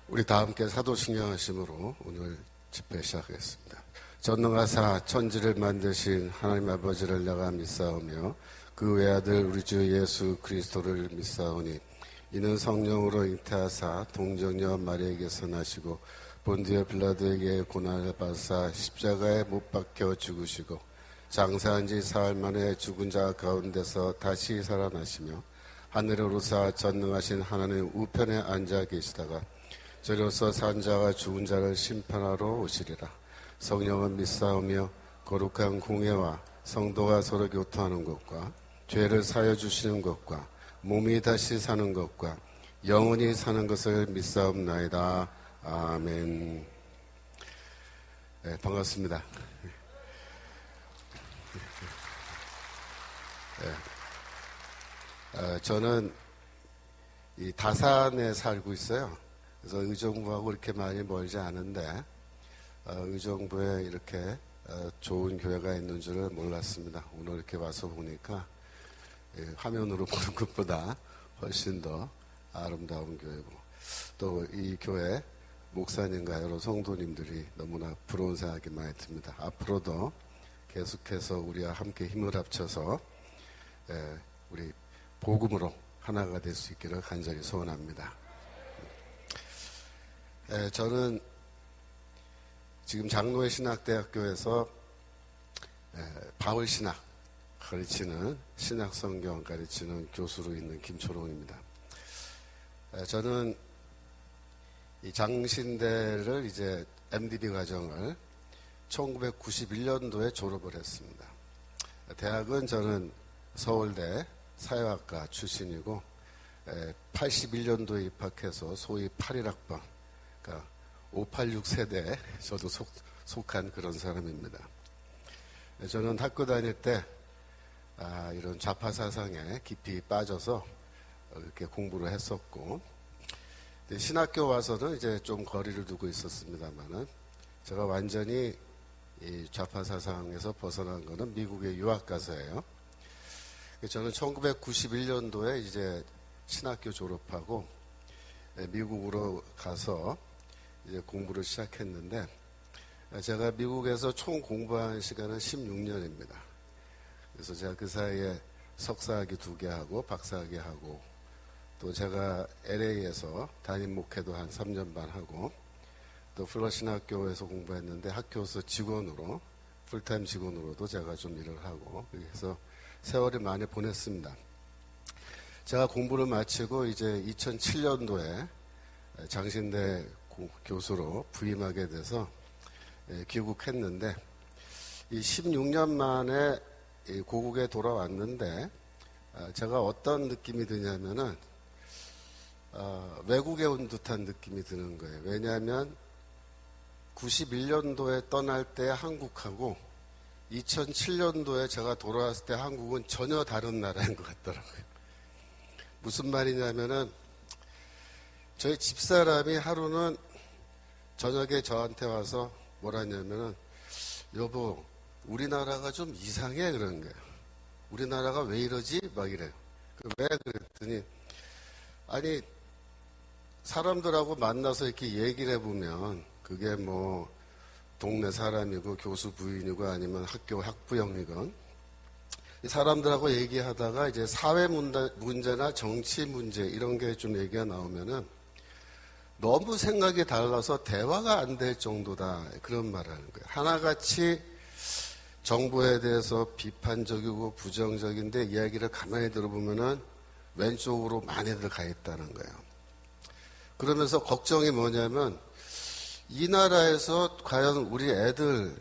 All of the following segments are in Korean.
우리 다 함께 사도신경하심으로 오늘 집회 시작하겠습니다. 전능하사 천지를 만드신 하나님 아버지를 내가 믿사오며 그 외아들 우리 주 예수 그리스도를 믿사오니 이는 성령으로 잉태하사 동정녀 마리아에게서 나시고 본디오 빌라도에게 고난을 받사 십자가에 못 박혀 죽으시고 장사한 지 사흘 만에 죽은 자 가운데서 다시 살아나시며 하늘에 오르사 전능하신 하나님 우편에 앉아 계시다가 저로서 산 자와 죽은 자를 심판하러 오시리라. 성령은 믿사오며 거룩한 공예와 성도가 서로 교통하는 것과 죄를 사여 주시는 것과 몸이 다시 사는 것과 영원히 사는 것을 믿사옵나이다. 아멘. 네, 반갑습니다. 네. 저는 이 다산에 살고 있어요. 그래서 의정부하고 이렇게 많이 멀지 않은데 의정부에 이렇게 좋은 교회가 있는 줄을 몰랐습니다. 오늘 이렇게 와서 보니까 화면으로 보는 것보다 훨씬 더 아름다운 교회고 또 이 교회 목사님과 여러 성도님들이 너무나 부러운 생각이 많이 듭니다. 앞으로도 계속해서 우리와 함께 힘을 합쳐서 우리 복음으로 하나가 될 수 있기를 간절히 소원합니다. 저는 지금 장로회 신학대학교에서 바울신학 가르치는 신학성경 가르치는 교수로 있는 김초롱입니다. 저는 이 장신대를 이제 MDB 과정을 1991년도에 졸업을 했습니다. 대학은 저는 서울대 사회학과 출신이고 81년도에 입학해서 소위 81학번 그러니까 586 세대에 저도 속한 그런 사람입니다. 저는 학교 다닐 때 이런 좌파 사상에 깊이 빠져서 이렇게 공부를 했었고 신학교 와서는 이제 좀 거리를 두고 있었습니다만은 제가 완전히 이 좌파 사상에서 벗어난 거는 미국에 유학 가서예요. 저는 1991년도에 이제 신학교 졸업하고 미국으로 가서 이제 공부를 시작했는데 제가 미국에서 총 공부한 시간은 16년입니다. 그래서 제가 그 사이에 석사학위 2개 하고 박사학위 하고 또 제가 LA에서 담임 목회도 한 3년 반 하고 또 플러신학교에서 공부했는데 학교에서 직원으로 풀타임 직원으로도 제가 좀 일을 하고 그래서 세월을 많이 보냈습니다. 제가 공부를 마치고 이제 2007년도에 장신대 교수로 부임하게 돼서 귀국했는데 이 16년 만에 고국에 돌아왔는데 제가 어떤 느낌이 드냐면은 외국에 온 듯한 느낌이 드는 거예요. 왜냐하면 91년도에 떠날 때 한국하고 2007년도에 제가 돌아왔을 때 한국은 전혀 다른 나라인 것 같더라고요. 무슨 말이냐면은 저희 집사람이 하루는 저녁에 저한테 와서 뭐라냐면은 여보 우리나라가 좀 이상해 그러는 거예요. 우리나라가 왜 이러지? 막 이래요. 왜 그랬더니 아니 사람들하고 만나서 이렇게 얘기를 해보면 그게 뭐 동네 사람이고 교수 부인이고 아니면 학교 학부형이건 사람들하고 얘기하다가 이제 사회 문제나 정치 문제 이런 게 좀 얘기가 나오면은 너무 생각이 달라서 대화가 안 될 정도다 그런 말을 하는 거예요. 하나같이 정부에 대해서 비판적이고 부정적인데 이야기를 가만히 들어보면은 왼쪽으로 많이들 가 있다는 거예요. 그러면서 걱정이 뭐냐면 이 나라에서 과연 우리 애들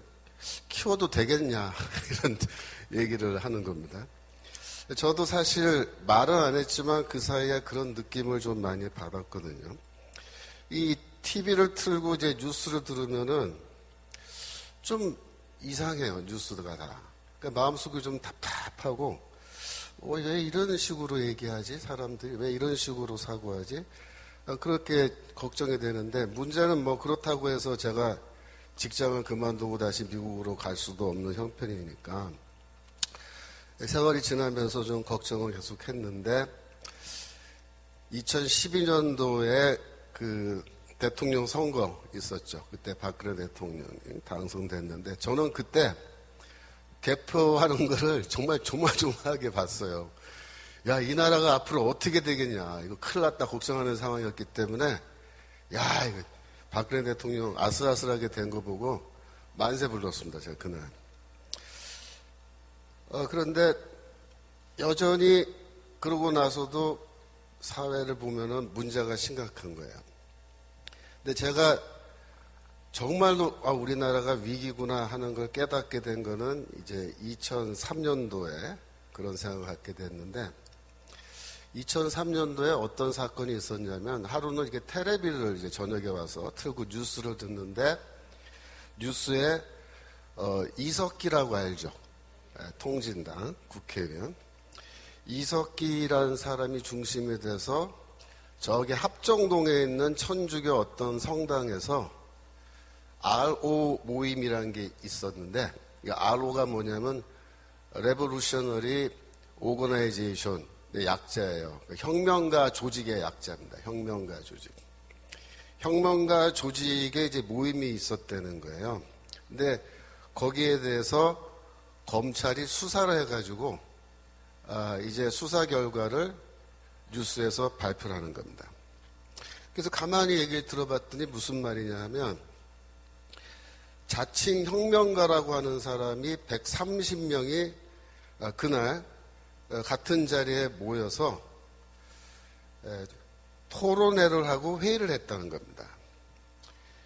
키워도 되겠냐 이런 얘기를 하는 겁니다. 저도 사실 말은 안 했지만 그 사이에 그런 느낌을 좀 많이 받았거든요. 이 TV를 틀고 이제 뉴스를 들으면은 좀 이상해요, 뉴스가 다. 그러니까 마음속이 좀 답답하고, 왜 이런 식으로 얘기하지? 사람들이 왜 이런 식으로 사고하지? 그렇게 걱정이 되는데, 문제는 뭐 그렇다고 해서 제가 직장을 그만두고 다시 미국으로 갈 수도 없는 형편이니까, 세월이 지나면서 좀 걱정을 계속 했는데, 2012년도에 그 대통령 선거 있었죠. 그때 박근혜 대통령이 당선됐는데 저는 그때 개표하는 거를 정말 조마조마하게 봤어요. 야, 이 나라가 앞으로 어떻게 되겠냐. 이거 큰일 났다 걱정하는 상황이었기 때문에 야, 이거 박근혜 대통령 아슬아슬하게 된 거 보고 만세 불렀습니다. 제가 그날. 그런데 여전히 그러고 나서도 사회를 보면은 문제가 심각한 거예요. 근데 제가 정말로 우리나라가 위기구나 하는 걸 깨닫게 된 거는 이제 2003년도에 그런 생각을 갖게 됐는데 2003년도에 어떤 사건이 있었냐면 하루는 이렇게 테레비를 이제 저녁에 와서 틀고 뉴스를 듣는데 뉴스에 이석기라고 알죠? 통진당 국회의원 이석기라는 사람이 중심이 돼서 저기 합정동에 있는 천주교 어떤 성당에서 RO 모임이라는 게 있었는데 이 RO가 뭐냐면 Revolutionary Organization 약자예요. 혁명가 조직의 약자입니다. 혁명가 조직. 혁명가 조직에 이제 모임이 있었다는 거예요. 근데 거기에 대해서 검찰이 수사를 해가지고 이제 수사 결과를 뉴스에서 발표를 하는 겁니다. 그래서 가만히 얘기를 들어봤더니 무슨 말이냐 하면 자칭 혁명가라고 하는 사람이 130명이 그날 같은 자리에 모여서 토론회를 하고 회의를 했다는 겁니다.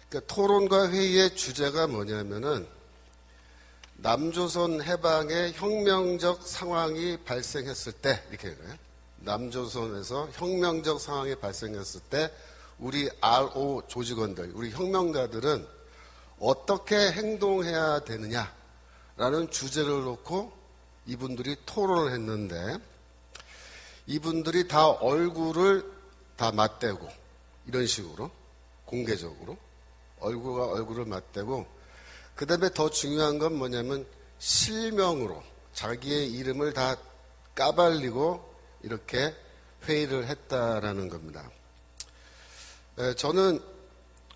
그러니까 토론과 회의의 주제가 뭐냐면은 남조선 해방의 혁명적 상황이 발생했을 때 이렇게 해요. 남조선에서 혁명적 상황이 발생했을 때 우리 RO 조직원들, 우리 혁명가들은 어떻게 행동해야 되느냐라는 주제를 놓고 이분들이 토론을 했는데 이분들이 다 얼굴을 다 맞대고 이런 식으로 공개적으로 얼굴과 얼굴을 맞대고 그 다음에 더 중요한 건 뭐냐면 실명으로 자기의 이름을 다 까발리고 이렇게 회의를 했다라는 겁니다. 저는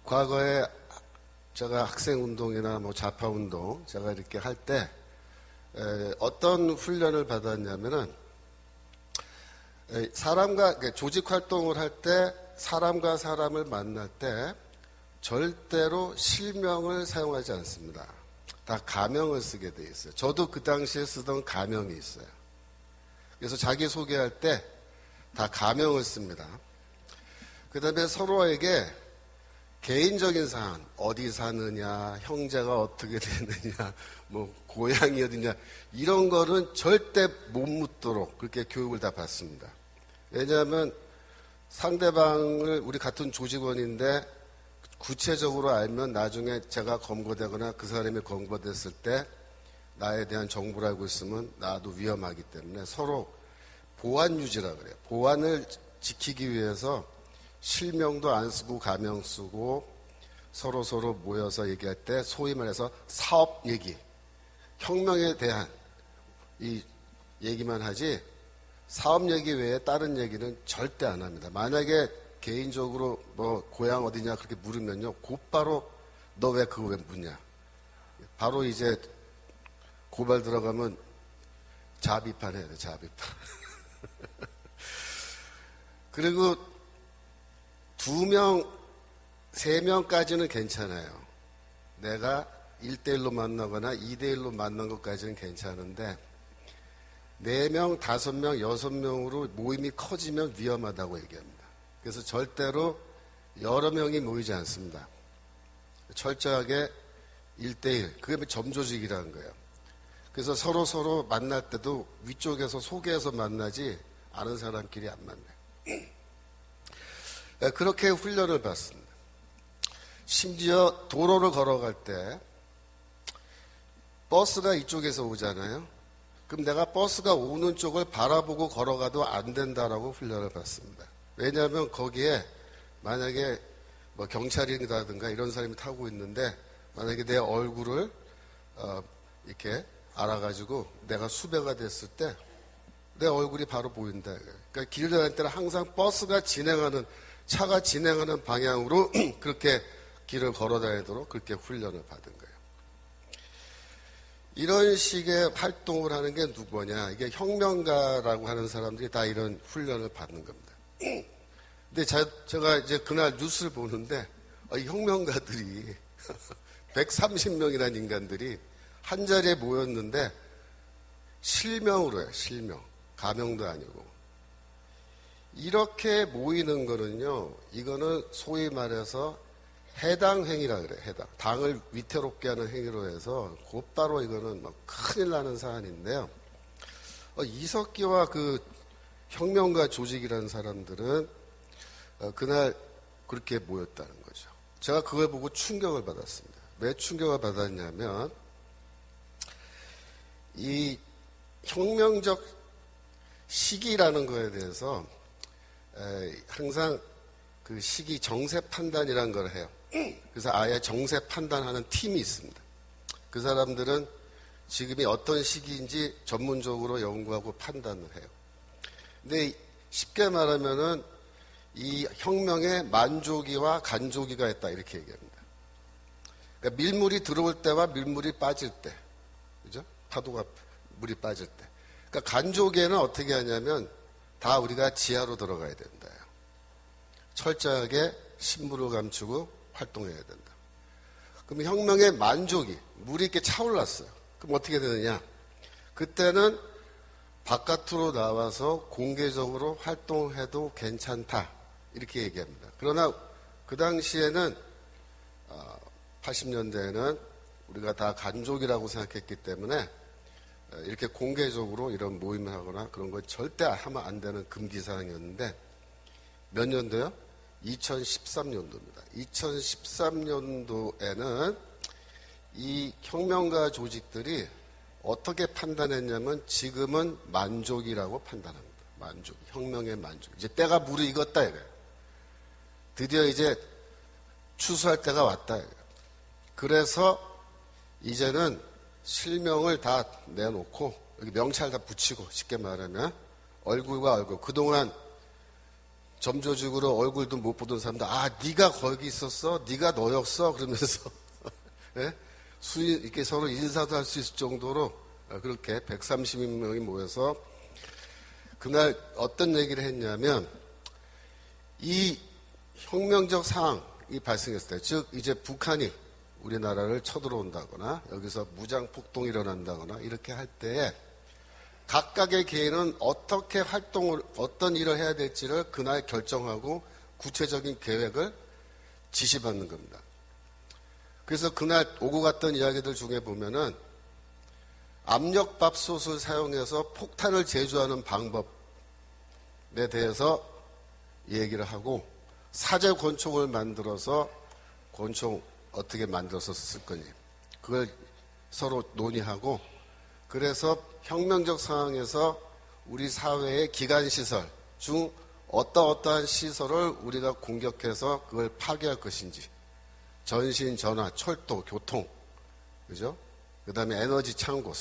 과거에 제가 학생운동이나 뭐 좌파운동 제가 이렇게 할 때 어떤 훈련을 받았냐면은 사람과 조직 활동을 할 때 사람과 사람을 만날 때 절대로 실명을 사용하지 않습니다. 다 가명을 쓰게 돼 있어요. 저도 그 당시에 쓰던 가명이 있어요. 그래서 자기 소개할 때 다 가명을 씁니다. 그 다음에 서로에게 개인적인 사안, 어디 사느냐, 형제가 어떻게 되느냐, 뭐 고향이 어디냐 이런 거는 절대 못 묻도록 그렇게 교육을 다 받습니다. 왜냐하면 상대방을 우리 같은 조직원인데 구체적으로 알면 나중에 제가 검거되거나 그 사람이 검거됐을 때 나에 대한 정보를 알고 있으면 나도 위험하기 때문에 서로 보안 유지라 그래요. 보안을 지키기 위해서 실명도 안 쓰고 가명 쓰고 서로 모여서 얘기할 때 소위 말해서 사업 얘기, 혁명에 대한 이 얘기만 하지 사업 얘기 외에 다른 얘기는 절대 안 합니다. 만약에 개인적으로 뭐 고향 어디냐 그렇게 물으면요 곧바로 너 왜 그거 왜 묻냐 바로 이제 고발 들어가면 자비판 해야 돼. 자비판. 그리고 2명, 3명까지는 괜찮아요. 내가 1대1로 만나거나 2대1로 만난 것까지는 괜찮은데 4명, 5명, 6명으로 모임이 커지면 위험하다고 얘기합니다. 그래서 절대로 여러 명이 모이지 않습니다. 철저하게 1대1, 그게 점조직이라는 거예요. 그래서 서로 만날 때도 위쪽에서 소개해서 만나지 아는 사람끼리 안 만나요. 그렇게 훈련을 받습니다. 심지어 도로를 걸어갈 때 버스가 이쪽에서 오잖아요. 그럼 내가 버스가 오는 쪽을 바라보고 걸어가도 안 된다라고 훈련을 받습니다. 왜냐하면 거기에 만약에 뭐 경찰이라든가 이런 사람이 타고 있는데 만약에 내 얼굴을 이렇게 알아가지고 내가 수배가 됐을 때 내 얼굴이 바로 보인다. 그러니까 길을 다닐 때는 항상 버스가 진행하는 차가 진행하는 방향으로 그렇게 길을 걸어 다니도록 그렇게 훈련을 받은 거예요. 이런 식의 활동을 하는 게 누구냐? 이게 혁명가라고 하는 사람들이 다 이런 훈련을 받는 겁니다. 근데 제가 이제 그날 뉴스를 보는데 이 혁명가들이 130명이라는 인간들이 한 자리에 모였는데 실명으로 해요. 실명. 가명도 아니고. 이렇게 모이는 거는요, 이거는 소위 말해서 해당 행위라 그래요. 해당. 당을 위태롭게 하는 행위로 해서 곧바로 이거는 막 큰일 나는 사안인데요. 이석기와 그 혁명가 조직이라는 사람들은 그날 그렇게 모였다는 거죠. 제가 그걸 보고 충격을 받았습니다. 왜 충격을 받았냐면 이 혁명적 시기라는 거에 대해서 항상 그 시기 정세 판단이라는 걸 해요. 그래서 아예 정세 판단하는 팀이 있습니다. 그 사람들은 지금이 어떤 시기인지 전문적으로 연구하고 판단을 해요. 근데 쉽게 말하면은 이 혁명에 만조기와 간조기가 있다 이렇게 얘기합니다. 그러니까 밀물이 들어올 때와 밀물이 빠질 때, 그죠? 파도가 물이 빠질 때. 그러니까 간조기에는 어떻게 하냐면 다 우리가 지하로 들어가야 된다. 철저하게 신부를 감추고 활동해야 된다. 그럼 혁명의 만조기, 물이 이렇게 차올랐어요. 그럼 어떻게 되느냐? 그때는 바깥으로 나와서 공개적으로 활동해도 괜찮다. 이렇게 얘기합니다. 그러나 그 당시에는 80년대에는 우리가 다 간족이라고 생각했기 때문에 이렇게 공개적으로 이런 모임을 하거나 그런 걸 절대 하면 안 되는 금기사항이었는데 몇 년도요? 2013년도입니다. 2013년도에는 이 혁명가 조직들이 어떻게 판단했냐면 지금은 만족이라고 판단합니다. 만족, 혁명의 만족. 이제 때가 무르익었다 이거예요. 드디어 이제 추수할 때가 왔다 이거예요. 그래서 이제는 실명을 다 내놓고 여기 명찰 다 붙이고 쉽게 말하면 얼굴과 얼굴 그동안 점조직으로 얼굴도 못 보던 사람들 네가 거기 있었어? 네가 너였어? 그러면서 네? 이렇게 서로 인사도 할 수 있을 정도로 그렇게 130명이 모여서 그날 어떤 얘기를 했냐면 이 혁명적 상황이 발생했을 때 즉 이제 북한이 우리나라를 쳐들어온다거나 여기서 무장 폭동이 일어난다거나 이렇게 할 때에 각각의 개인은 어떻게 활동을 어떤 일을 해야 될지를 그날 결정하고 구체적인 계획을 지시받는 겁니다. 그래서 그날 오고 갔던 이야기들 중에 보면은 압력밥솥을 사용해서 폭탄을 제조하는 방법에 대해서 얘기를 하고 사제 권총을 만들어서 권총 어떻게 만들어서 쓸 거니 그걸 서로 논의하고 그래서 혁명적 상황에서 우리 사회의 기관시설 중 어떠한 시설을 우리가 공격해서 그걸 파괴할 것인지 전신, 전화, 철도, 교통 그죠? 그 다음에 에너지 창고,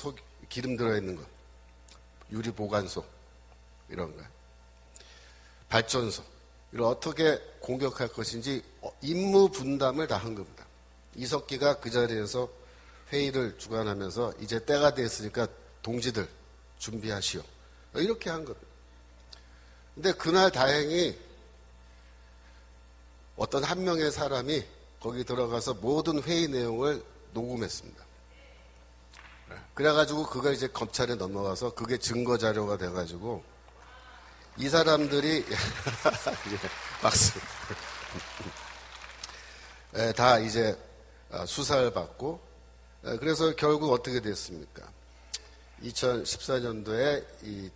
기름 들어있는 거 유리 보관소 이런 거 발전소 이걸 어떻게 공격할 것인지 임무 분담을 다 한 겁니다. 이석기가 그 자리에서 회의를 주관하면서 이제 때가 됐으니까 동지들 준비하시오. 이렇게 한 겁니다. 근데 그날 다행히 어떤 한 명의 사람이 거기 들어가서 모든 회의 내용을 녹음했습니다. 그래가지고 그걸 이제 검찰에 넘어가서 그게 증거 자료가 돼가지고 이 사람들이 박수 다 이제 수사를 받고 그래서 결국 어떻게 됐습니까? 2014년도에 이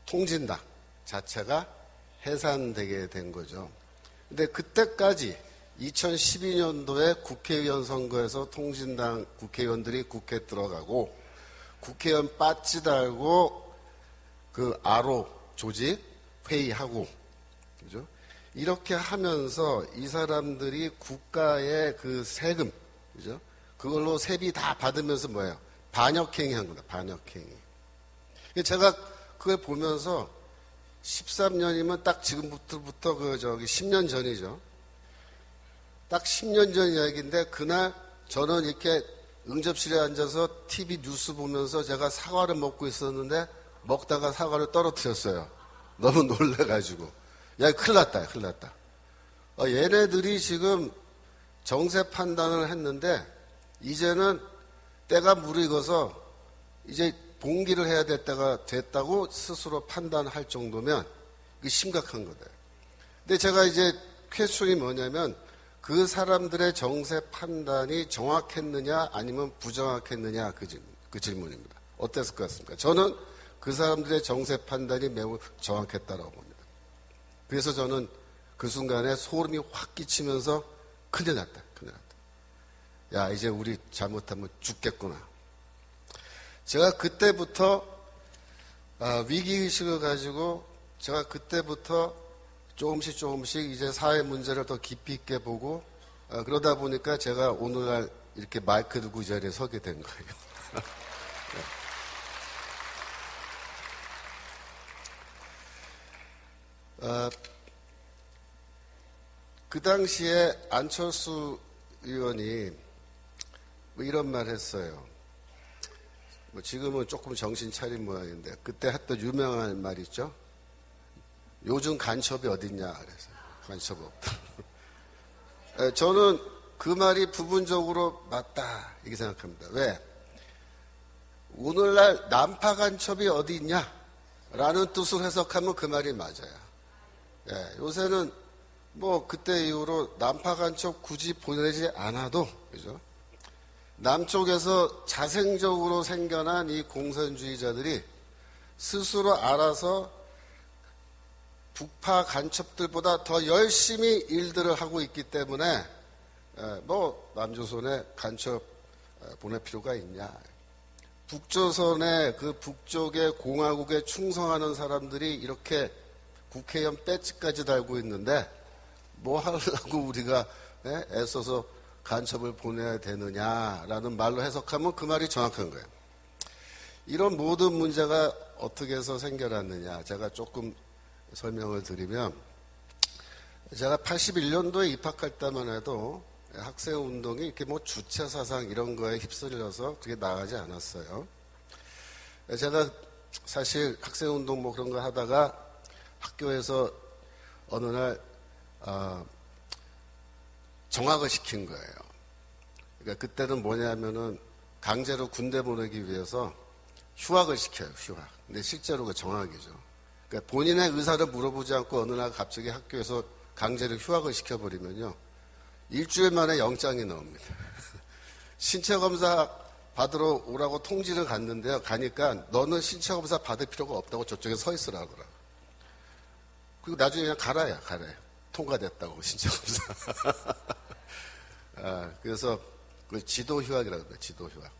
통진당 자체가 해산되게 된 거죠. 근데 그때까지 2012년도에 국회의원 선거에서 통진당 국회의원들이 국회에 들어가고 국회의원 빠지 달고 그 아로 조직 회의하고 그죠? 이렇게 하면서 이 사람들이 국가의 그 세금 그죠? 그걸로 세비 다 받으면서 뭐예요? 반역행위 한 겁니다. 반역행위. 제가 그걸 보면서 13년이면 딱 지금부터 10년 전이죠. 딱 10년 전 이야기인데 그날 저는 이렇게 응접실에 앉아서 TV 뉴스 보면서 제가 사과를 먹고 있었는데 먹다가 사과를 떨어뜨렸어요. 너무 놀래가지고. 야, 큰일 났다, 큰일 났다. 얘네들이 지금 정세 판단을 했는데 이제는 때가 무르익어서 이제 봉기를 해야 될 때가 됐다고 스스로 판단할 정도면 이게 심각한 거다. 근데 제가 이제 퀘스천이 뭐냐면 그 사람들의 정세 판단이 정확했느냐 아니면 부정확했느냐 그 질문입니다. 어땠을 것 같습니까? 저는 그 사람들의 정세 판단이 매우 정확했다라고 봅니다. 그래서 저는 그 순간에 소름이 확 끼치면서 큰일 났다. 큰일 났다. 야, 이제 우리 잘못하면 죽겠구나. 제가 그때부터 위기의식을 가지고 제가 그때부터 조금씩 이제 사회 문제를 더 깊이 있게 보고 그러다 보니까 제가 오늘날 이렇게 마이크 들고 이 자리에 서게 된 거예요. 그 당시에 안철수 의원이 뭐 이런 말 했어요. 뭐 지금은 조금 정신 차린 모양인데 그때 했던 유명한 말 있죠. 요즘 간첩이 어딨냐 그래서 간첩 없다. 저는 그 말이 부분적으로 맞다 이렇게 생각합니다. 왜? 오늘날 난파 간첩이 어디 있냐 라는 뜻으로 해석하면 그 말이 맞아요. 요새는 뭐 그때 이후로 난파 간첩 굳이 보내지 않아도 그죠? 남쪽에서 자생적으로 생겨난 이 공산주의자들이 스스로 알아서 북파 간첩들보다 더 열심히 일들을 하고 있기 때문에 뭐 남조선에 간첩 보낼 필요가 있냐. 북조선의 그 북쪽의 공화국에 충성하는 사람들이 이렇게 국회의원 배지까지 달고 있는데 뭐 하려고 우리가 애써서 간첩을 보내야 되느냐라는 말로 해석하면 그 말이 정확한 거예요. 이런 모든 문제가 어떻게 해서 생겨났느냐 제가 조금 설명을 드리면 제가 81년도에 입학할 때만 해도 학생운동이 이렇게 뭐 주체사상 이런 거에 휩쓸려서 그게 나가지 않았어요. 제가 사실 학생운동 뭐 그런 거 하다가 학교에서 어느 날 정학을 시킨 거예요. 그러니까 그때는 뭐냐면은 강제로 군대 보내기 위해서 휴학을 시켜요, 휴학. 근데 실제로 그 정학이죠. 그러니까 본인의 의사를 물어보지 않고 어느 날 갑자기 학교에서 강제로 휴학을 시켜버리면요. 일주일 만에 영장이 나옵니다. 신체검사 받으러 오라고 통지를 갔는데요. 가니까 너는 신체검사 받을 필요가 없다고 저쪽에 서 있으라 하더라고요. 그리고 나중에 그냥 가라야. 통과됐다고, 신체검사. 그래서 그걸 지도휴학이라고 해요, 지도휴학.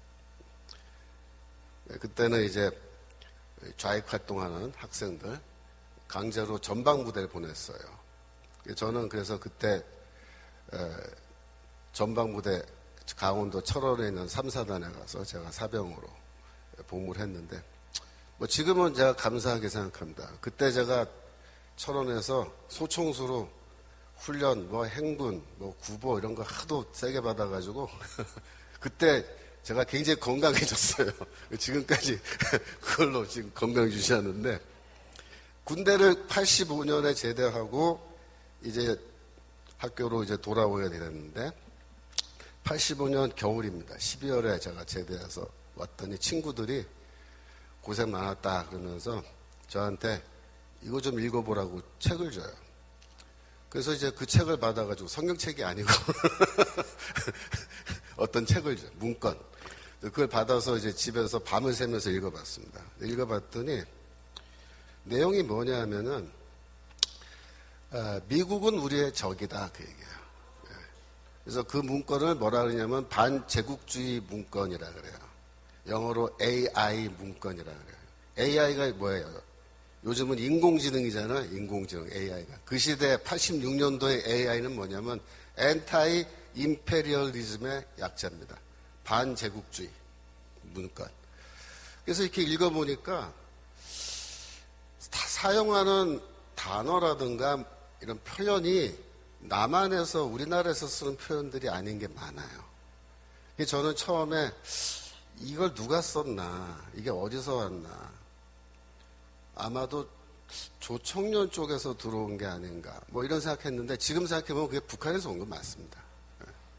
그때는 이제 좌익 활동하는 학생들 강제로 전방부대를 보냈어요. 저는 그래서 그때 전방부대 강원도 철원에 있는 3사단에 가서 제가 사병으로 복무를 했는데 뭐 지금은 제가 감사하게 생각합니다. 그때 제가 철원에서 소총수로 훈련, 뭐 행군, 뭐 구보 이런 거 하도 세게 받아가지고 그때 제가 굉장히 건강해졌어요. 지금까지 그걸로 지금 건강 유지하는데 군대를 85년에 제대하고 이제 학교로 이제 돌아오게 되는데 85년 겨울입니다. 12월에 제가 제대해서 왔더니 친구들이 고생 많았다 그러면서 저한테 이거 좀 읽어보라고 책을 줘요. 그래서 이제 그 책을 받아가지고 성경책이 아니고 어떤 책을 줘요. 문건. 그걸 받아서 이제 집에서 밤을 새면서 읽어봤습니다. 읽어봤더니 내용이 뭐냐 하면은 미국은 우리의 적이다 그 얘기예요. 그래서 그 문건을 뭐라 그러냐면 반제국주의 문건이라 그래요. 영어로 AI 문건이라 그래요. AI가 뭐예요? 요즘은 인공지능이잖아요. 인공지능 AI가. 그 시대 86년도의 AI는 뭐냐면 엔타이 임페리얼리즘의 약자입니다. 반제국주의 문건. 그래서 이렇게 읽어보니까 사용하는 단어라든가 이런 표현이 남한에서 우리나라에서 쓰는 표현들이 아닌 게 많아요. 저는 처음에 이걸 누가 썼나, 이게 어디서 왔나, 아마도 조청년 쪽에서 들어온 게 아닌가, 뭐 이런 생각했는데 지금 생각해보면 그게 북한에서 온 건 맞습니다.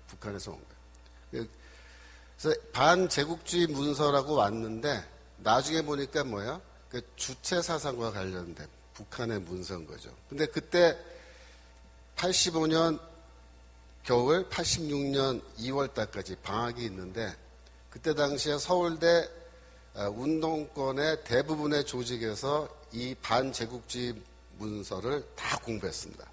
북한에서 온 거예요. 그래서 반제국주의 문서라고 왔는데 나중에 보니까 뭐야? 그 주체 사상과 관련된 북한의 문서인 거죠. 근데 그때 85년 겨울, 86년 2월 달까지 방학이 있는데 그때 당시에 서울대 운동권의 대부분의 조직에서 이 반제국주의 문서를 다 공부했습니다.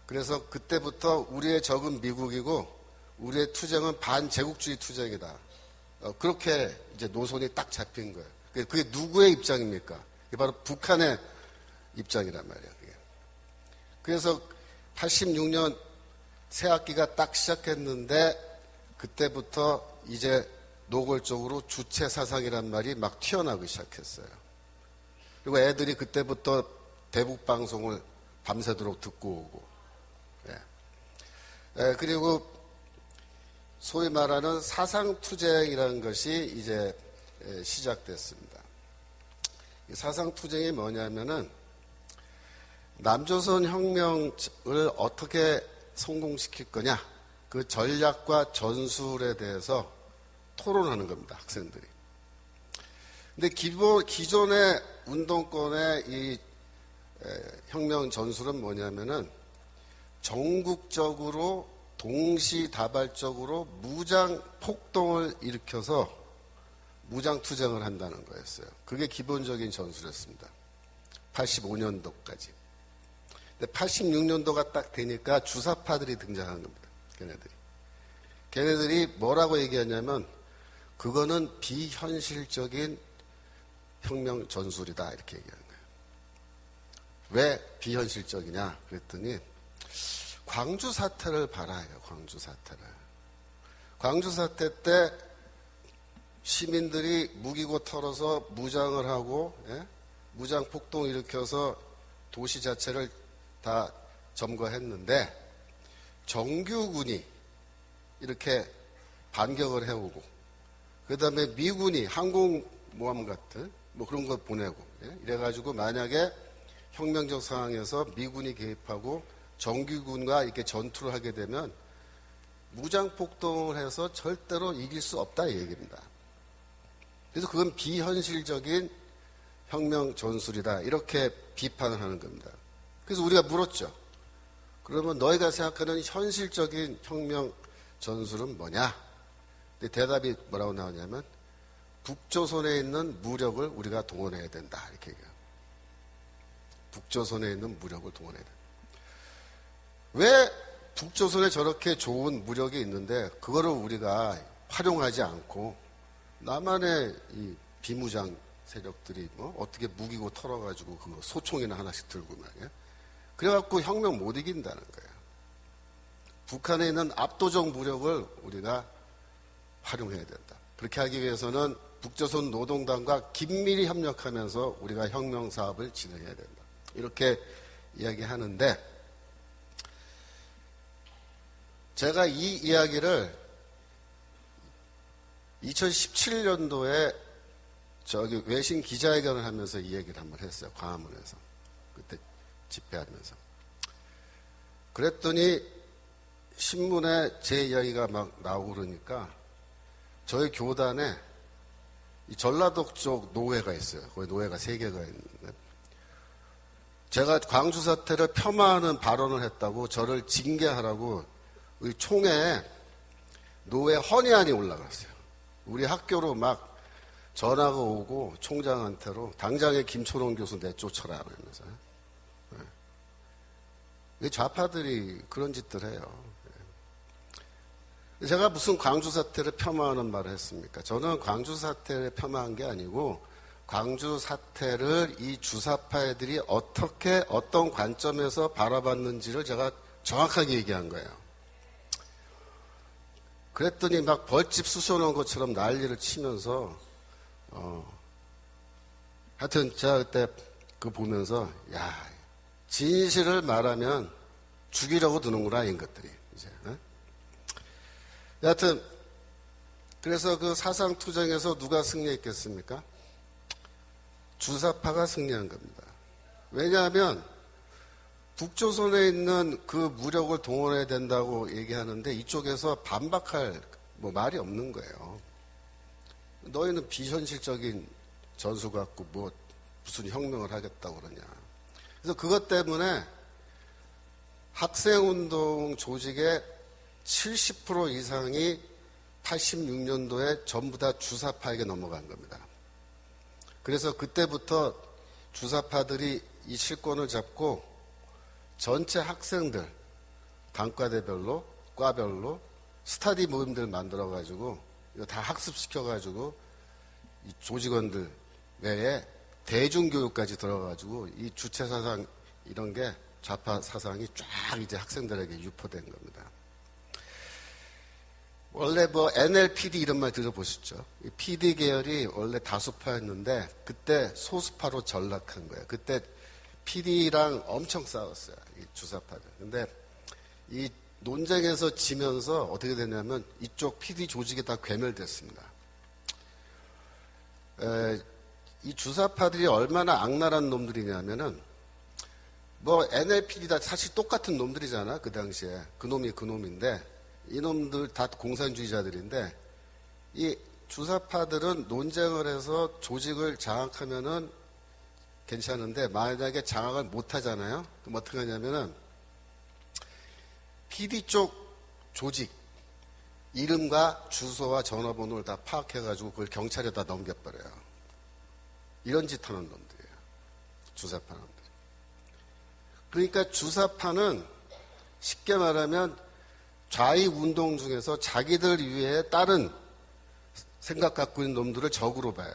그래서 그때부터 우리의 적은 미국이고 우리의 투쟁은 반제국주의 투쟁이다. 그렇게 이제 노선이 딱 잡힌 거예요. 그게 누구의 입장입니까? 그게 바로 북한의 입장이란 말이에요. 그게. 그래서 86년 새 학기가 딱 시작했는데 그때부터 이제 노골적으로 주체 사상이란 말이 막 튀어나오기 시작했어요. 그리고 애들이 그때부터 대북 방송을 밤새도록 듣고 오고, 그리고 소위 말하는 사상투쟁이라는 것이 이제 시작됐습니다. 이 사상투쟁이 뭐냐면은 남조선 혁명을 어떻게 성공시킬 거냐, 그 전략과 전술에 대해서 토론하는 겁니다, 학생들이. 근데 기존의 운동권의 이 혁명 전술은 뭐냐면은 전국적으로 동시다발적으로 무장 폭동을 일으켜서 무장 투쟁을 한다는 거였어요. 그게 기본적인 전술이었습니다. 85년도까지. 근데 86년도가 딱 되니까 주사파들이 등장한 겁니다. 걔네들이 뭐라고 얘기하냐면 그거는 비현실적인 혁명 전술이다 이렇게 얘기하는 거예요. 왜 비현실적이냐 그랬더니 광주 사태를 봐라요. 광주 사태를. 광주 사태 때 시민들이 무기고 털어서 무장을 하고 무장 폭동 일으켜서 도시 자체를 다 점거했는데 정규군이 이렇게 반격을 해오고 그 다음에 미군이 항공모함 같은 뭐 그런 걸 보내고 이래가지고 만약에 혁명적 상황에서 미군이 개입하고 정규군과 이렇게 전투를 하게 되면 무장폭동을 해서 절대로 이길 수 없다 이 얘기입니다. 그래서 그건 비현실적인 혁명 전술이다 이렇게 비판을 하는 겁니다. 그래서 우리가 물었죠. 그러면 너희가 생각하는 현실적인 혁명 전술은 뭐냐? 근데 대답이 뭐라고 나오냐면 북조선에 있는 무력을 우리가 동원해야 된다 이렇게 얘기해요. 북조선에 있는 무력을 동원해야 된다. 왜 북조선에 저렇게 좋은 무력이 있는데 그거를 우리가 활용하지 않고 남한의 이 비무장 세력들이 뭐 어떻게 무기고 털어가지고 그 소총이나 하나씩 들고 말이야. 그래갖고 혁명 못 이긴다는 거예요. 북한에 있는 압도적 무력을 우리가 활용해야 된다. 그렇게 하기 위해서는 북조선 노동당과 긴밀히 협력하면서 우리가 혁명 사업을 진행해야 된다. 이렇게 이야기하는데 제가 이 이야기를 2017년도에 저기 외신 기자회견을 하면서 이 얘기를 한번 했어요. 광화문에서. 그때 집회하면서. 그랬더니 신문에 제 이야기가 막 나오고 그러니까 저희 교단에 이 전라도 쪽 노회가 있어요. 거기 노회가 3개가 있는데 제가 광주 사태를 폄하하는 발언을 했다고 저를 징계하라고 우리 총회에 노회 헌의안이 올라갔어요. 우리 학교로 막 전화가 오고 총장한테로 당장에 김초롱 교수 내쫓아라 그러면서 좌파들이 그런 짓들 해요. 제가 무슨 광주 사태를 폄하하는 말을 했습니까? 저는 광주 사태를 폄하한 게 아니고 광주 사태를 이 주사파 애들이 어떻게 어떤 관점에서 바라봤는지를 제가 정확하게 얘기한 거예요. 그랬더니 막 벌집 쑤셔놓은 것처럼 난리를 치면서 하여튼 제가 그때 그거 보면서 야, 진실을 말하면 죽이려고 드는구나 이것들이 이제. 여하튼 그래서 그 사상투쟁에서 누가 승리했겠습니까? 주사파가 승리한 겁니다. 왜냐하면 북조선에 있는 그 무력을 동원해야 된다고 얘기하는데 이쪽에서 반박할 말이 없는 거예요. 너희는 비현실적인 전술 갖고 무슨 혁명을 하겠다고 그러냐. 그래서 그것 때문에 학생운동 조직의 70% 이상이 86년도에 전부 다 주사파에게 넘어간 겁니다. 그래서 그때부터 주사파들이 이 실권을 잡고 전체 학생들, 단과대별로, 과별로 스터디 모임들 만들어가지고 이거 다 학습시켜가지고 이 조직원들 외에 대중교육까지 들어가지고 이 주체사상 이런 게 좌파 사상이 쫙 이제 학생들에게 유포된 겁니다. 원래 NLPD 이런 말 들어보셨죠? 이 PD 계열이 원래 다수파였는데 그때 소수파로 전락한 거예요. 그때 PD랑 엄청 싸웠어요. 이 주사파들. 근데 이 논쟁에서 지면서 어떻게 됐냐면 이쪽 PD 조직이 다 괴멸됐습니다. 이 주사파들이 얼마나 악랄한 놈들이냐면은 NLPD 다 사실 똑같은 놈들이잖아. 그 당시에. 그놈이 그놈인데 이놈들 다 공산주의자들인데 이 주사파들은 논쟁을 해서 조직을 장악하면은 괜찮은데 만약에 장악을 못 하잖아요. 그럼 어떻게 하냐면은 PD 쪽 조직 이름과 주소와 전화번호를 다 파악해가지고 그걸 경찰에다 넘겨버려요. 이런 짓 하는 놈들이에요. 주사파 놈들. 그러니까 주사파는 쉽게 말하면 좌익 운동 중에서 자기들 위해 다른 생각 갖고 있는 놈들을 적으로 봐요.